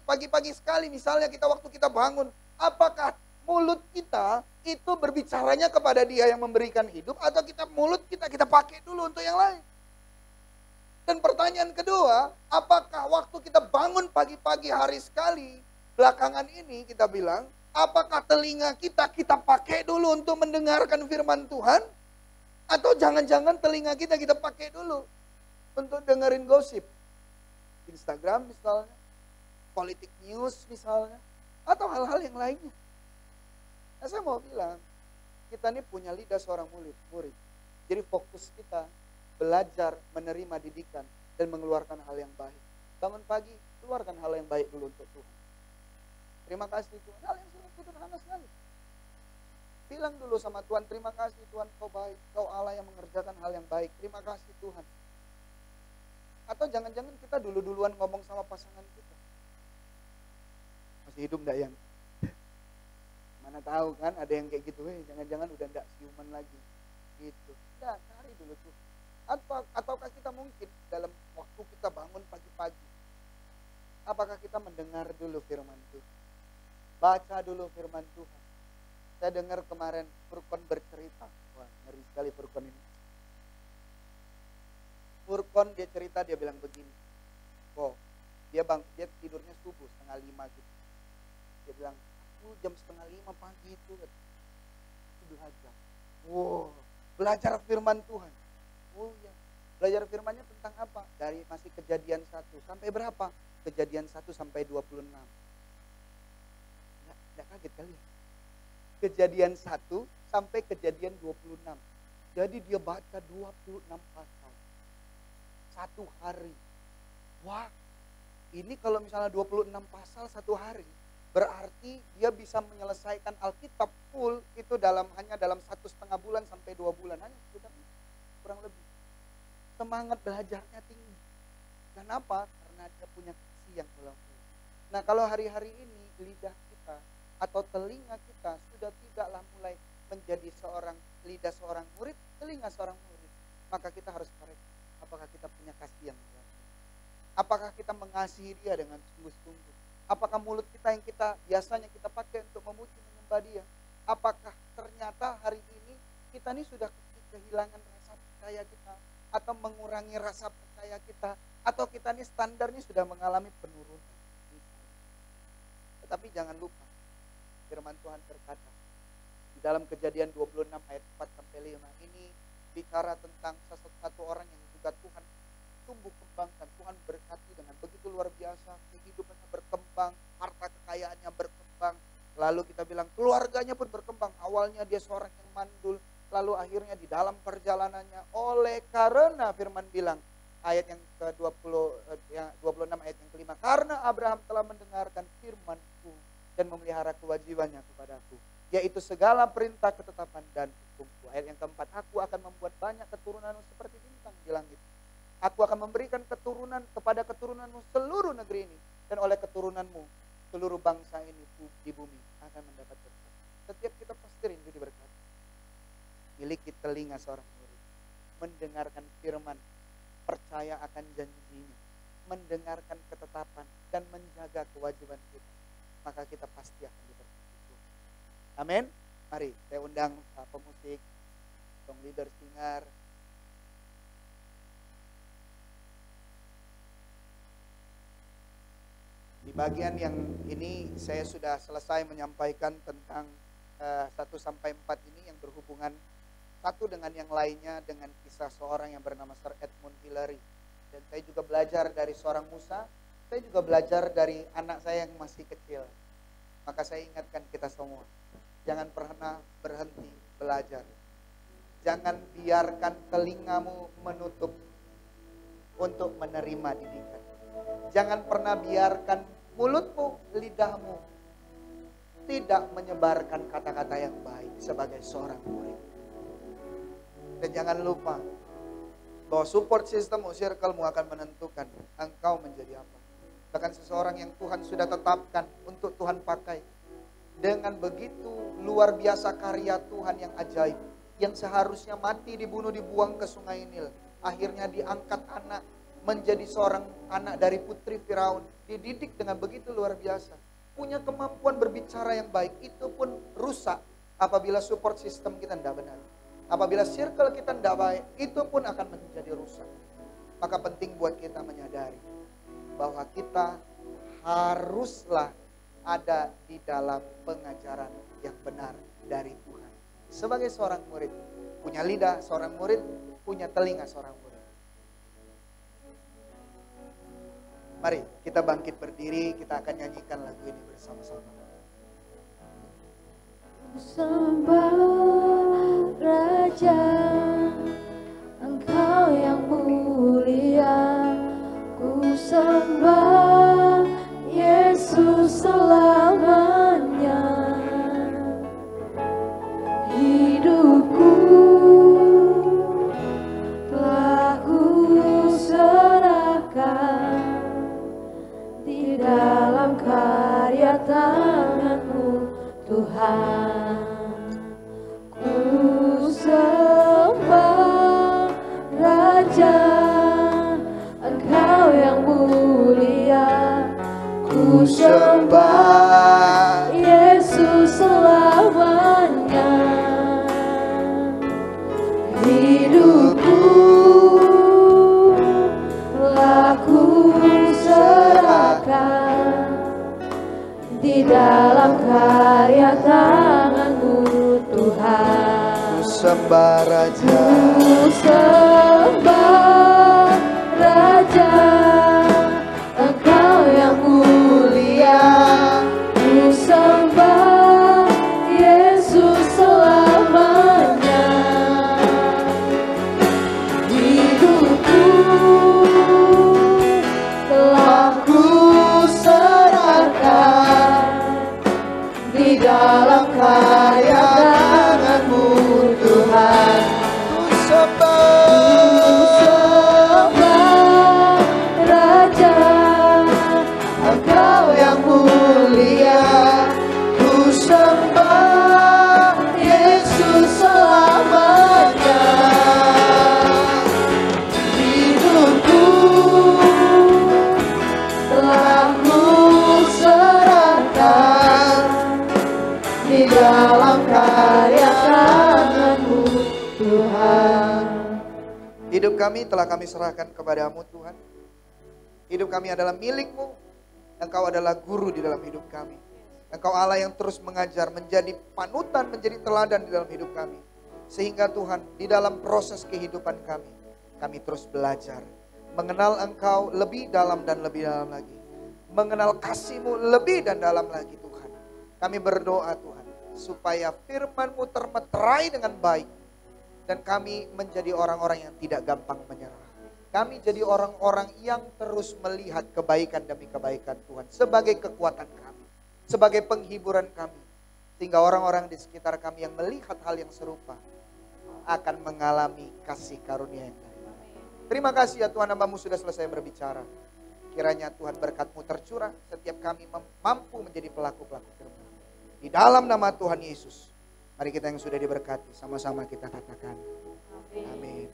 pagi-pagi sekali, misalnya waktu kita bangun, apakah mulut kita itu berbicaranya kepada Dia yang memberikan hidup, atau mulut kita pakai dulu untuk yang lain? Dan pertanyaan kedua, apakah waktu kita bangun pagi-pagi hari sekali, belakangan ini kita bilang, apakah telinga kita pakai dulu untuk mendengarkan firman Tuhan? Atau jangan-jangan telinga kita pakai dulu untuk dengerin gosip? Instagram misalnya, politik news misalnya, atau hal-hal yang lainnya. Nah, saya mau bilang, kita ini punya lidah seorang murid. Jadi fokus kita belajar menerima didikan dan mengeluarkan hal yang baik. Bangun pagi, keluarkan hal yang baik dulu untuk Tuhan. Terima kasih Tuhan. Hal yang sederhana sekali. Bilang dulu sama Tuhan, terima kasih Tuhan, Kau baik. Kau Allah yang mengerjakan hal yang baik. Terima kasih Tuhan. Atau jangan-jangan kita duluan ngomong sama pasangan kita. Masih hidup enggak yang? Mana tahu kan ada yang kayak gitu, jangan-jangan udah enggak siuman lagi. Gitu. Enggak, cari dulu tuh. Ataukah kita mungkin dalam waktu kita bangun pagi-pagi, apakah kita mendengar dulu firman Tuhan? Baca dulu firman Tuhan. Saya dengar kemarin Furqon bercerita. Wah, ngeri sekali Furqon ini. Furqon dia cerita, dia bilang begini. Dia tidurnya subuh 4:30 gitu. Dia bilang, aku jam 4:30 pagi itu belajar. Wow, belajar firman Tuhan. Oh ya. Belajar firman-Nya tentang apa? Dari masih Kejadian 1 sampai berapa? Kejadian 1 sampai 26. Nggak kaget kali ya? Kejadian 1 sampai Kejadian 26. Jadi dia baca 26 pasal. Satu hari. Wah, ini kalau misalnya 26 pasal satu hari, berarti dia bisa menyelesaikan Alkitab full itu hanya dalam 1,5 bulan sampai 2 bulan. Hanya sekitar kurang lebih. Semangat belajarnya tinggi. Kenapa? Karena dia punya kasih yang ulang-ulang. Nah, kalau hari-hari ini lidah kita atau telinga kita sudah tidaklah mulai menjadi lidah seorang murid, telinga seorang murid, maka kita harus koreksi. Apakah kita punya kasih yang ulang-ulang? Apakah kita mengasihi dia dengan sungguh-sungguh? Apakah mulut kita yang biasanya kita pakai untuk memuji menyembah dia? Apakah ternyata hari ini kita ini sudah kehilangan rasa percaya kita, atau mengurangi rasa percaya kita, atau kita ini standarnya sudah mengalami penurunan? Tetapi jangan lupa, firman Tuhan berkata di dalam Kejadian 26 ayat 4-5 ini bicara tentang satu orang yang juga Tuhan tumbuh kembangkan, Tuhan berkati dengan begitu luar biasa, kehidupannya berkembang, harta kekayaannya berkembang, lalu kita bilang keluarganya pun berkembang. Awalnya dia seorang yang mandul, lalu akhirnya di dalam perjalanannya, oleh karena firman bilang ayat yang ke-26 ayat yang ke-5, karena Abraham telah mendengarkan firman-Ku dan memelihara kewajibannya kepadaku, yaitu segala perintah, ketetapan dan hukum-Ku. Ayat yang ke-4, aku akan membuat banyak keturunanmu seperti bintang di langit. Aku akan memberikan keturunan kepada keturunanmu seluruh negeri ini, dan oleh keturunanmu seluruh bangsa ini di bumi akan mendapat berkat. Setiap kita pasti rindu diberkati. Miliki telinga seorang murid, mendengarkan firman, percaya akan janjinya, mendengarkan ketetapan dan menjaga kewajiban kita, maka kita pasti akan diberkati. Amin. Mari saya undang pemusik, song leader, singer. Di bagian yang ini saya sudah selesai menyampaikan tentang 1-4 ini yang berhubungan satu dengan yang lainnya, dengan kisah seorang yang bernama Sir Edmund Hillary. Dan saya juga belajar dari seorang Musa, saya juga belajar dari anak saya yang masih kecil. Maka saya ingatkan kita semua, jangan pernah berhenti belajar. Jangan biarkan telingamu menutup untuk menerima didikan. Jangan pernah biarkan mulutmu, lidahmu tidak menyebarkan kata-kata yang baik sebagai seorang murid. Dan jangan lupa bahwa support system circlemu akan menentukan engkau menjadi apa. Bahkan seseorang yang Tuhan sudah tetapkan untuk Tuhan pakai, dengan begitu luar biasa karya Tuhan yang ajaib, yang seharusnya mati, dibunuh, dibuang ke sungai Nil, akhirnya diangkat anak menjadi seorang anak dari putri Firaun, dididik dengan begitu luar biasa, punya kemampuan berbicara yang baik. Itu pun rusak apabila support system kita tidak benar. Apabila circle kita tidak baik, itu pun akan menjadi rusak. Maka penting buat kita menyadari bahwa kita haruslah ada di dalam pengajaran yang benar dari Tuhan. Sebagai seorang murid, punya lidah seorang murid, punya telinga seorang murid. Mari kita bangkit berdiri, kita akan nyanyikan lagu ini bersama-sama. Sembah Raja, Engkau yang mulia. Ku sembah Yesus selamanya. Hidupku telah ku serahkan di dalam karya tangan-Mu, Tuhan. Ku sembah Raja, Engkau yang mulia. Ku sembah Yesus selamanya. Hidupku telah ku serahkan di dalam karya tangan-Mu, Tuhan. Ku sembah Raja. Ku sembah Raja, Engkau yang mulia. Ku sembah Yesus selamanya. Hidupku telah ku serahkan di dalam karya tangan-Mu Tuhan. Ku sembah Raja, Engkau yang mulia. Ku sembah Yesus selamanya. Hidupku telah ku serahkan di dalam karya tangan-Mu Tuhan. Hidup kami telah kami serahkan kepadamu Tuhan. Hidup kami adalah milik-Mu. Engkau adalah guru di dalam hidup kami. Engkau Allah yang terus mengajar, menjadi panutan, menjadi teladan di dalam hidup kami. Sehingga Tuhan, di dalam proses kehidupan kami terus belajar. Mengenal Engkau lebih dalam dan lebih dalam lagi. Mengenal kasih-Mu lebih dan dalam lagi Tuhan. Kami berdoa Tuhan, supaya firman-Mu termeterai dengan baik. Dan kami menjadi orang-orang yang tidak gampang menyerah. Kami jadi orang-orang yang terus melihat kebaikan demi kebaikan Tuhan. Sebagai kekuatan kami. Sebagai penghiburan kami. Sehingga orang-orang di sekitar kami yang melihat hal yang serupa akan mengalami kasih karunia yang dari Bapa. Terima kasih ya Tuhan, Hamba-Mu sudah selesai berbicara. Kiranya Tuhan berkat-Mu tercurah. Setiap kami mampu menjadi pelaku-pelaku firman. Di dalam nama Tuhan Yesus. Mari kita yang sudah diberkati, sama-sama kita katakan. Amin.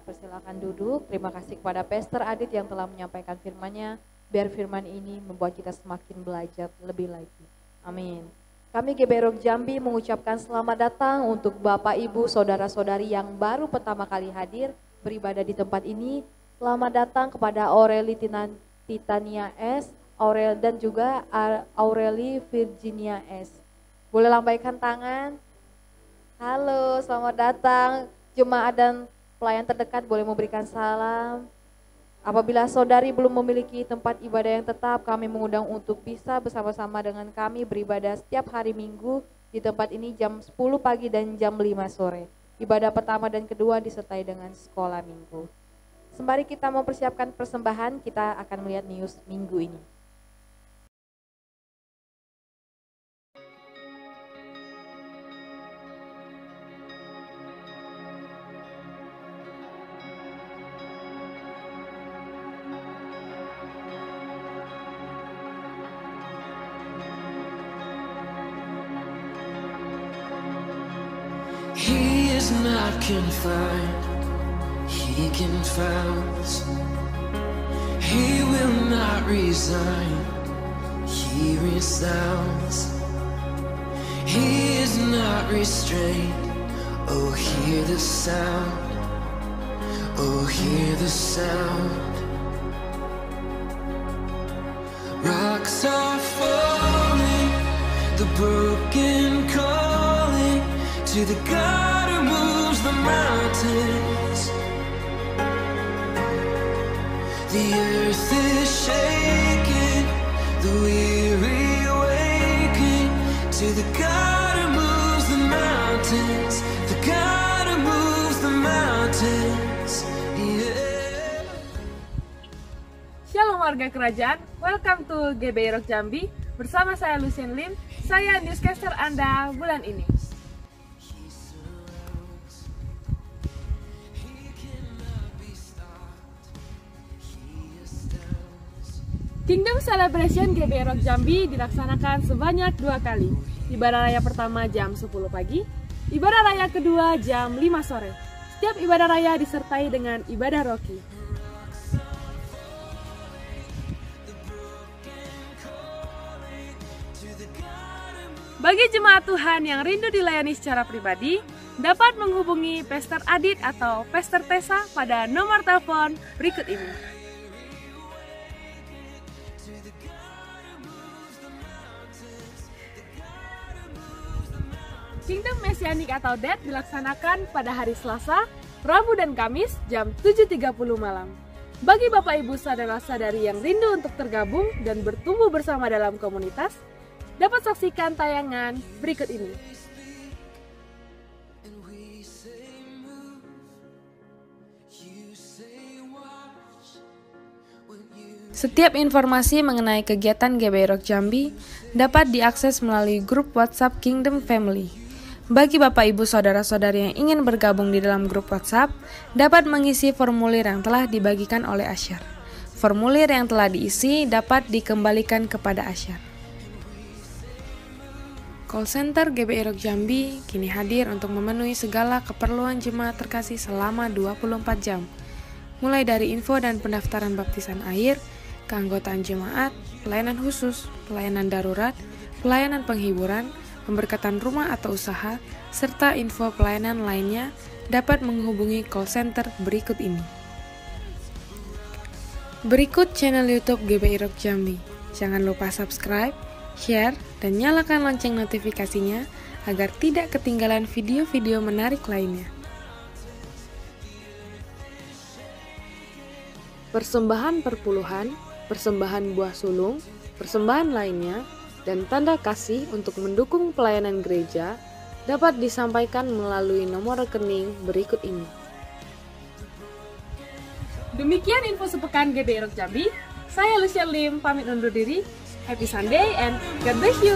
Persilakan duduk. Terima kasih kepada Pastor Adit yang telah menyampaikan firman-Nya. Biar firman ini membuat kita semakin belajar lebih lagi. Amin. Kami GBI Jambi mengucapkan selamat datang untuk Bapak, Ibu, Saudara-saudari yang baru pertama kali hadir beribadah di tempat ini. Selamat datang kepada Aureli Titania S, Aurel dan juga Aureli Virginia S. Boleh lambaikan tangan. Halo, selamat datang. Jemaat dan pelayan terdekat boleh memberikan salam. Apabila saudari belum memiliki tempat ibadah yang tetap, kami mengundang untuk bisa bersama-sama dengan kami beribadah setiap hari Minggu di tempat ini jam 10 pagi dan jam 5 sore. Ibadah pertama dan kedua disertai dengan sekolah minggu. Sembari kita mempersiapkan persembahan, kita akan melihat news minggu ini. He is not confined, he confounds. He will not resign, he resounds. He is not restrained, oh hear the sound, oh hear the sound. Rocks are falling, the broken calling to the God who moves the mountains. The earth is shaking, the weary waking to the God who moves the mountains, the God who moves the mountains. Yeah. Shalom warga kerajaan, welcome to GBI Rock Jambi. Bersama saya Lucien Lim, saya newscaster Anda bulan ini. Kingdom Celebration GBI Rock Jambi dilaksanakan sebanyak 2 kali. Ibadah raya pertama jam 10 pagi, ibadah raya kedua jam 5 sore. Setiap ibadah raya disertai dengan ibadah roki. Bagi jemaat Tuhan yang rindu dilayani secara pribadi, dapat menghubungi Pastor Adit atau Pastor Tessa pada nomor telepon berikut ini. Kingdom Messianic atau DET dilaksanakan pada hari Selasa, Rabu dan Kamis jam 7.30 malam. Bagi Bapak Ibu saudara-saudari yang rindu untuk tergabung dan bertumbuh bersama dalam komunitas, dapat saksikan tayangan berikut ini. Setiap informasi mengenai kegiatan GBI Rock Jambi dapat diakses melalui grup WhatsApp Kingdom Family. Bagi Bapak Ibu saudara-saudari yang ingin bergabung di dalam grup WhatsApp, dapat mengisi formulir yang telah dibagikan oleh Asyar. Formulir yang telah diisi dapat dikembalikan kepada Asyar. Call Center GBI Rock Jambi kini hadir untuk memenuhi segala keperluan jemaat terkasih selama 24 jam. Mulai dari info dan pendaftaran baptisan air, keanggotaan jemaat, pelayanan khusus, pelayanan darurat, pelayanan penghiburan, pemberkatan rumah atau usaha, serta info pelayanan lainnya dapat menghubungi call center berikut ini. Berikut channel YouTube GBI Rock Jambi. Jangan lupa subscribe, share, dan nyalakan lonceng notifikasinya agar tidak ketinggalan video-video menarik lainnya. Persembahan perpuluhan, persembahan buah sulung, persembahan lainnya, dan tanda kasih untuk mendukung pelayanan gereja dapat disampaikan melalui nomor rekening berikut ini. Demikian info sepekan GBI Rock Jambi. Saya Lucia Lim pamit undur diri. Happy Sunday and God bless you.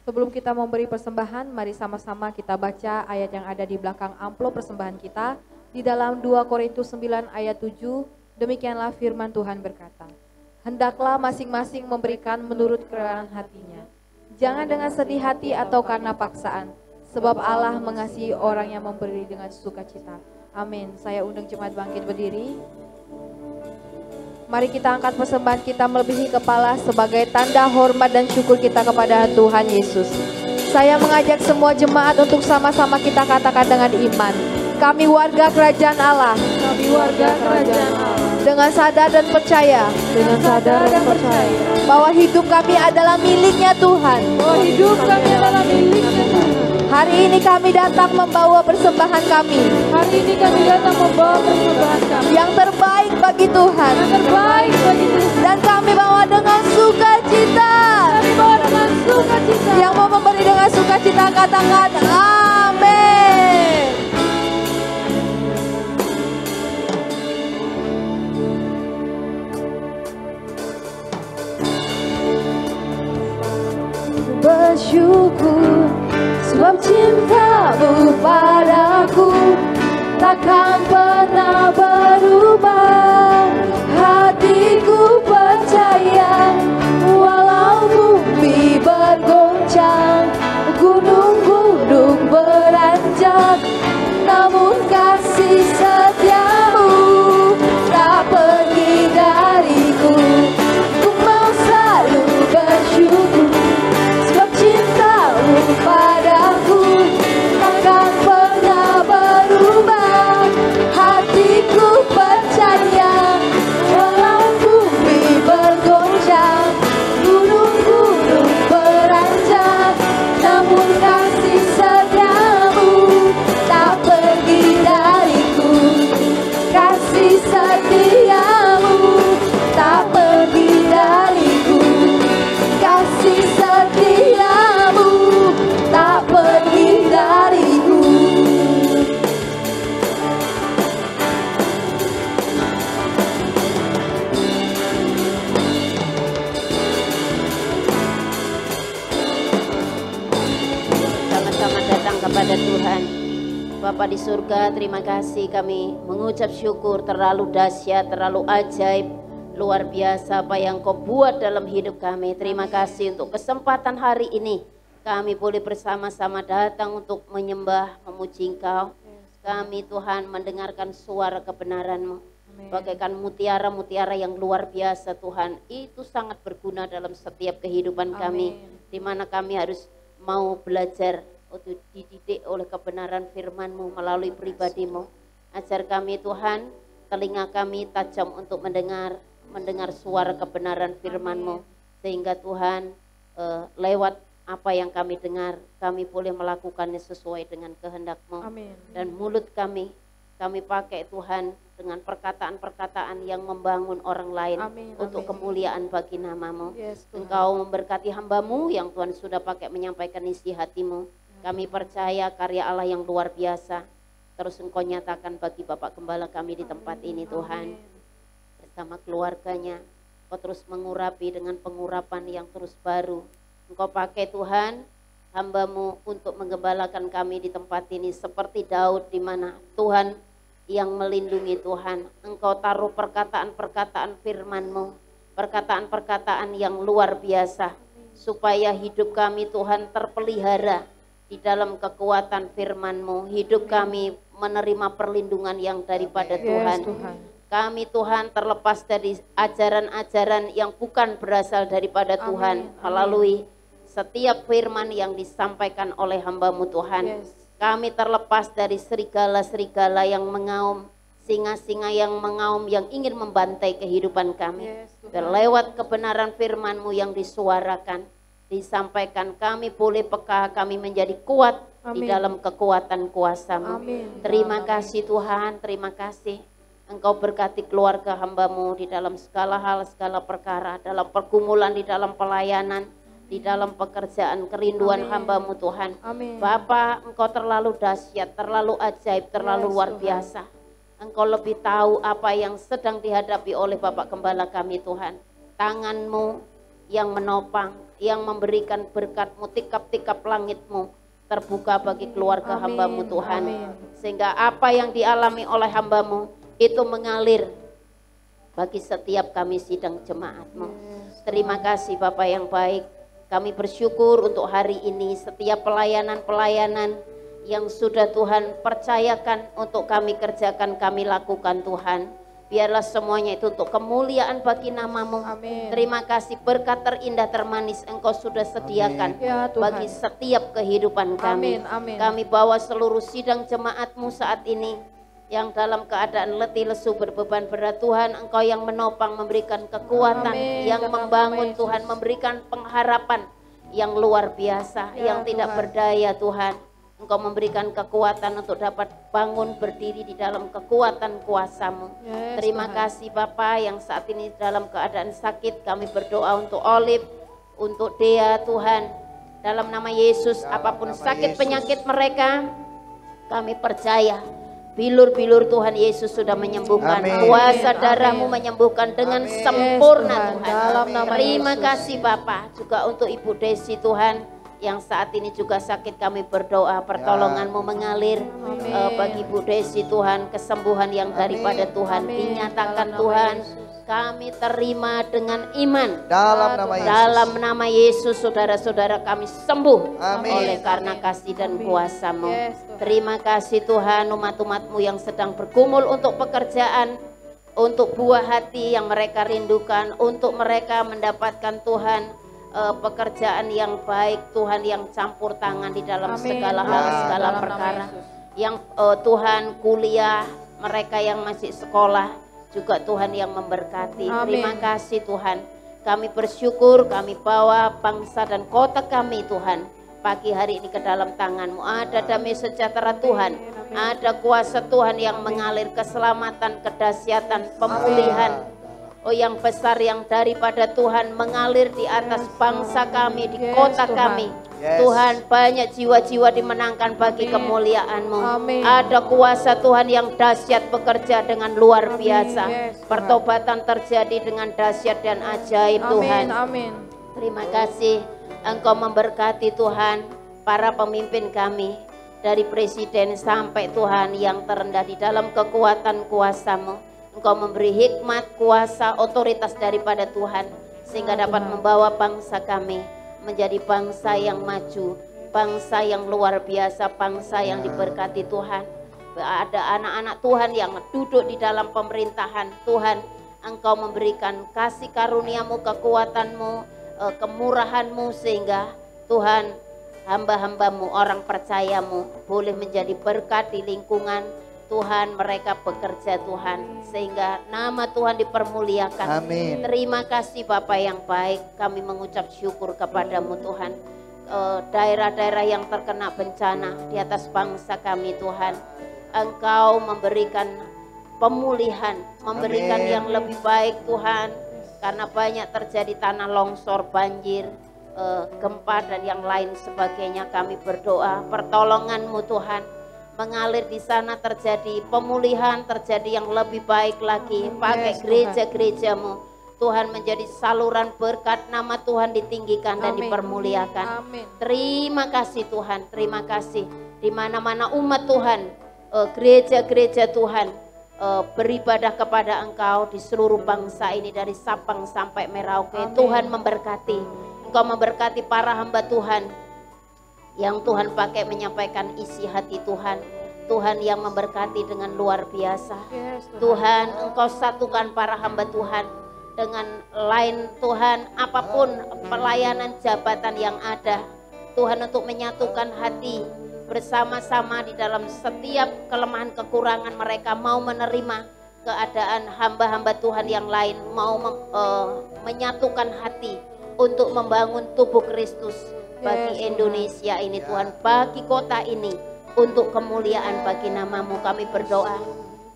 Sebelum kita memberi persembahan, mari sama-sama kita baca ayat yang ada di belakang amplop persembahan kita. Di dalam 2 Korintus 9 ayat 7, demikianlah firman Tuhan berkata, hendaklah masing-masing memberikan menurut kerelaan hatinya. Jangan dengan sedih hati atau karena paksaan, sebab Allah mengasihi orang yang memberi dengan sukacita. Amin. Saya undang jemaat bangkit berdiri. Mari kita angkat persembahan kita melebihi kepala sebagai tanda hormat dan syukur kita kepada Tuhan Yesus. Saya mengajak semua jemaat untuk sama-sama kita katakan dengan iman. Kami warga kerajaan Allah. Kami warga kerajaan Allah. Dengan sadar dan percaya. Dengan sadar dan percaya Bahwa hidup kami adalah miliknya Tuhan. bahwa hidup kami adalah miliknya Tuhan. Hari ini kami datang membawa persembahan kami. Hari ini kami datang membawa persembahan kami Yang terbaik bagi Tuhan. yang terbaik bagi Tuhan. Dan kami bawa dengan sukacita. Kami bawa dengan sukacita. Yang mau memberi dengan sukacita katakan amin. Bersyukur sebab cintamu padaku takkan pernah berubah. Hatiku percaya walau bumi bergoncang, gunung-gunung beranjak, namun kasih setiamu tak pergi dariku. Ku mau selalu bersyukur sebab cintamu padaku takkan pernah berubah. Hatiku percaya walau bumi bergoncang, gunung-gunung beranjak, namun kasih setiamu tak pergi dariku. Kasih setiamu tak pergi dariku. Kasih setiamu tak pergi dariku. Sama-sama datang kepada Tuhan. Bapa di surga, terima kasih, kami mengucap syukur. Terlalu dahsyat, terlalu ajaib, luar biasa apa yang Kau buat dalam hidup kami. Terima kasih untuk kesempatan hari ini kami boleh bersama-sama datang untuk menyembah, memuji Engkau. Kami Tuhan mendengarkan suara kebenaran-Mu bagaikan mutiara-mutiara yang luar biasa Tuhan. Itu sangat berguna dalam setiap kehidupan kami, di mana kami harus mau belajar untuk dididik oleh kebenaran firman-Mu melalui pribadi-Mu. Ajar kami Tuhan, telinga kami tajam untuk mendengar suara kebenaran firman-Mu. Sehingga Tuhan lewat apa yang kami dengar, kami boleh melakukannya sesuai dengan kehendak-Mu. Amin. Dan mulut kami pakai Tuhan dengan perkataan-perkataan yang membangun orang lain. Amin, untuk amin. kemuliaan bagi nama-Mu. Yes, Tuhan. Engkau memberkati hamba-Mu yang Tuhan sudah pakai menyampaikan isi hati-Mu. Kami percaya karya Allah yang luar biasa terus Engkau nyatakan bagi Bapak Gembala kami di tempat ini Tuhan. Bersama keluarganya, Engkau terus mengurapi dengan pengurapan yang terus baru. Engkau pakai Tuhan hamba-Mu untuk menggembalakan kami di tempat ini seperti Daud, di mana Tuhan yang melindungi Tuhan. Engkau taruh perkataan-perkataan firman-Mu, perkataan-perkataan yang luar biasa, supaya hidup kami Tuhan terpelihara di dalam kekuatan firman-Mu. Hidup kami menerima perlindungan yang daripada Tuhan. Tuhan. Kami Tuhan terlepas dari ajaran-ajaran yang bukan berasal daripada Tuhan, melalui setiap firman yang disampaikan oleh hamba-Mu Tuhan. Yes. Kami terlepas dari serigala-serigala yang mengaum, singa-singa yang mengaum, yang ingin membantai kehidupan kami. Yes, Tuhan. Dan lewat kebenaran firman-Mu yang disuarakan, disampaikan, kami boleh peka, kami menjadi kuat di Amin. dalam kekuatan kuasa-Mu. Amin. Terima kasih Tuhan, terima kasih. Engkau berkati keluarga hamba-Mu di dalam segala hal, segala perkara, dalam pergumulan, di dalam pelayanan, di dalam pekerjaan, kerinduan Amin. hamba-Mu Tuhan. Amin. Bapa, Engkau terlalu dahsyat, terlalu ajaib, terlalu Yes, luar Tuhan. biasa. Engkau lebih tahu apa yang sedang dihadapi oleh Bapak Gembala kami Tuhan. Tangan-Mu yang menopang, yang memberikan berkat-Mu, tikap-tikap langit-Mu terbuka bagi keluarga Amin. hamba-Mu Tuhan. Amin. Sehingga apa yang dialami oleh hamba-Mu itu mengalir bagi setiap kami sidang jemaat-Mu. Terima kasih Bapak yang baik. Kami bersyukur untuk hari ini, setiap pelayanan-pelayanan yang sudah Tuhan percayakan untuk kami kerjakan, kami lakukan Tuhan. Biarlah semuanya itu untuk kemuliaan bagi nama-Mu. Amin. Terima kasih, berkat terindah termanis Engkau sudah sediakan Ya, Tuhan. bagi setiap kehidupan kami. Amin, amin. Kami bawa seluruh sidang jemaat-Mu saat ini yang dalam keadaan letih lesu berbeban berat. Tuhan, Engkau yang menopang, memberikan kekuatan, Amin. yang Dalam membangun nama Yesus. Tuhan, memberikan pengharapan yang luar biasa, Ya, yang tidak Tuhan. berdaya Tuhan. Engkau memberikan kekuatan untuk dapat bangun berdiri di dalam kekuatan kuasa-Mu. Yes, Terima Tuhan. kasih Bapa yang saat ini dalam keadaan sakit. Kami berdoa untuk Olive, untuk Dea Tuhan. Dalam nama Yesus, Dalam apapun nama sakit Yesus. penyakit mereka, kami percaya bilur-bilur Tuhan Yesus sudah menyembuhkan. Amin. Kuasa Amin. darah-Mu menyembuhkan dengan Amin. sempurna Yes, Tuhan. Tuhan. Dalam nama Terima Yesus. kasih Bapa, juga untuk Ibu Desi Tuhan yang saat ini juga sakit. Kami berdoa pertolongan-Mu mengalir bagi Ibu Desi Tuhan, kesembuhan yang daripada Tuhan Amin. dinyatakan Dalam nama Tuhan. Yesus. Kami terima dengan iman. Dalam nama Yesus. Dalam nama Yesus, saudara-saudara kami sembuh Amin. oleh karena kasih dan Amin. kuasa-Mu. Yes, Tuhan. Terima kasih Tuhan, umat-umat-Mu yang sedang bergumul untuk pekerjaan, untuk buah hati yang mereka rindukan, untuk mereka mendapatkan Tuhan pekerjaan yang baik, Tuhan yang campur tangan di dalam Amin. segala hal, Ya, segala dalam nama perkara. Yesus. Yang Tuhan kuliah, mereka yang masih sekolah, juga Tuhan yang memberkati. Amin. Terima kasih Tuhan. Kami bersyukur, kami bawa bangsa dan kota kami Tuhan pagi hari ini ke dalam tangan-Mu. Ada damai sejahtera Tuhan, ada kuasa Tuhan yang mengalir, keselamatan, kedahsyatan, pemulihan. Oh yang besar yang daripada Tuhan mengalir di atas bangsa kami, di Yes, kota Tuhan. kami. Yes. Tuhan, banyak jiwa-jiwa dimenangkan bagi Amin. kemuliaan-Mu. Amin. Ada kuasa Tuhan yang dahsyat bekerja dengan luar Amin. biasa. Yes, Tuhan. Pertobatan terjadi dengan dahsyat dan ajaib Tuhan. Amin. Amin. Terima kasih Engkau memberkati Tuhan para pemimpin kami, dari presiden sampai Tuhan yang terendah di dalam kekuatan kuasa-Mu. Engkau memberi hikmat, kuasa, otoritas daripada Tuhan, sehingga dapat membawa bangsa kami menjadi bangsa yang maju, bangsa yang luar biasa, bangsa yang diberkati Tuhan. Ada anak-anak Tuhan yang duduk di dalam pemerintahan Tuhan. Engkau memberikan kasih karunia-Mu, kekuatan-Mu, kemurahan-Mu, sehingga Tuhan hamba-hambamu, orang percayamu boleh menjadi berkat di lingkungan Tuhan, mereka bekerja Tuhan, sehingga nama Tuhan dipermuliakan. Amin. Terima kasih Bapa yang baik, kami mengucap syukur kepadamu Tuhan. Daerah-daerah yang terkena bencana di atas bangsa kami Tuhan, Engkau memberikan pemulihan, memberikan Amin. yang lebih baik Tuhan, karena banyak terjadi tanah longsor, banjir, gempa dan yang lain sebagainya. Kami berdoa pertolongan-Mu Tuhan mengalir di sana, terjadi pemulihan, terjadi yang lebih baik lagi. Pakai gereja-gereja-Mu Tuhan menjadi saluran berkat, nama Tuhan ditinggikan dan dipermuliakan. Amin. Terima kasih Tuhan, terima kasih. Di mana-mana umat Tuhan, gereja-gereja Tuhan beribadah kepada Engkau di seluruh bangsa ini, dari Sabang sampai Merauke. Amin. Tuhan memberkati, Engkau memberkati para hamba Tuhan yang Tuhan pakai menyampaikan isi hati Tuhan. Tuhan yang memberkati dengan luar biasa. Yes, Tuhan, Engkau satukan para hamba Tuhan dengan lain Tuhan, apapun pelayanan jabatan yang ada Tuhan, untuk menyatukan hati bersama-sama di dalam setiap kelemahan kekurangan mereka, mau menerima keadaan hamba-hamba Tuhan yang lain, mau menyatukan hati untuk membangun tubuh Kristus bagi Indonesia ini Tuhan, bagi kota ini, untuk kemuliaan bagi nama-Mu. Kami berdoa,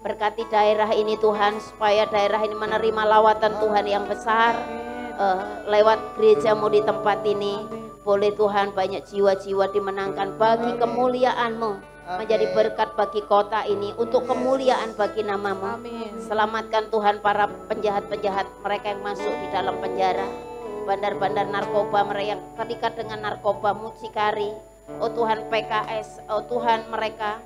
berkati daerah ini Tuhan, supaya daerah ini menerima lawatan Tuhan yang besar lewat gereja-Mu di tempat ini. Boleh Tuhan banyak jiwa-jiwa dimenangkan bagi kemuliaan-Mu, menjadi berkat bagi kota ini, untuk kemuliaan bagi nama-Mu. Amin. Selamatkan Tuhan para penjahat-penjahat, mereka yang masuk di dalam penjara, bandar-bandar narkoba, mereka yang terikat dengan narkoba, mucikari, oh Tuhan PKS, oh Tuhan mereka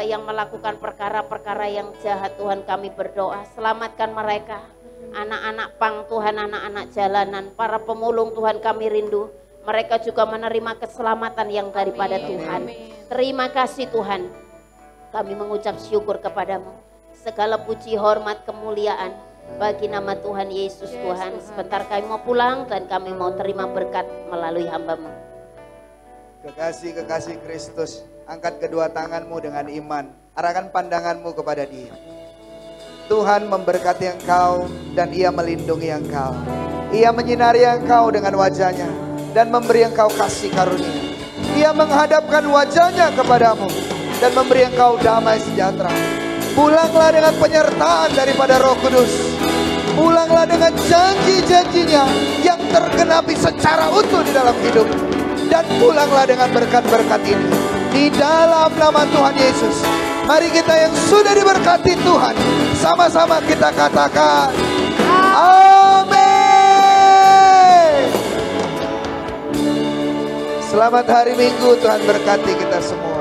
yang melakukan perkara-perkara yang jahat Tuhan, kami berdoa selamatkan mereka. Anak-anak pang Tuhan, anak-anak jalanan, para pemulung Tuhan, kami rindu mereka juga menerima keselamatan yang daripada Tuhan. Terima kasih Tuhan, kami mengucap syukur kepadamu. Segala puji, hormat, kemuliaan bagi nama Tuhan Yesus Tuhan. Sebentar kami mau pulang dan kami mau terima berkat melalui hamba-Mu. Kekasih-kekasih Kristus, angkat kedua tanganmu dengan iman, arahkan pandanganmu kepada Dia. Tuhan memberkati engkau dan Ia melindungi engkau. Ia menyinari engkau dengan wajahnya dan memberi engkau kasih karunia. Ia menghadapkan wajahnya kepadamu dan memberi engkau damai sejahtera. Pulanglah dengan penyertaan daripada Roh Kudus. Pulanglah dengan janji-janjinya yang tergenapi secara utuh di dalam hidup. Dan pulanglah dengan berkat-berkat ini di dalam nama Tuhan Yesus. Mari kita yang sudah diberkati Tuhan, sama-sama kita katakan amin. Selamat hari Minggu, Tuhan berkati kita semua.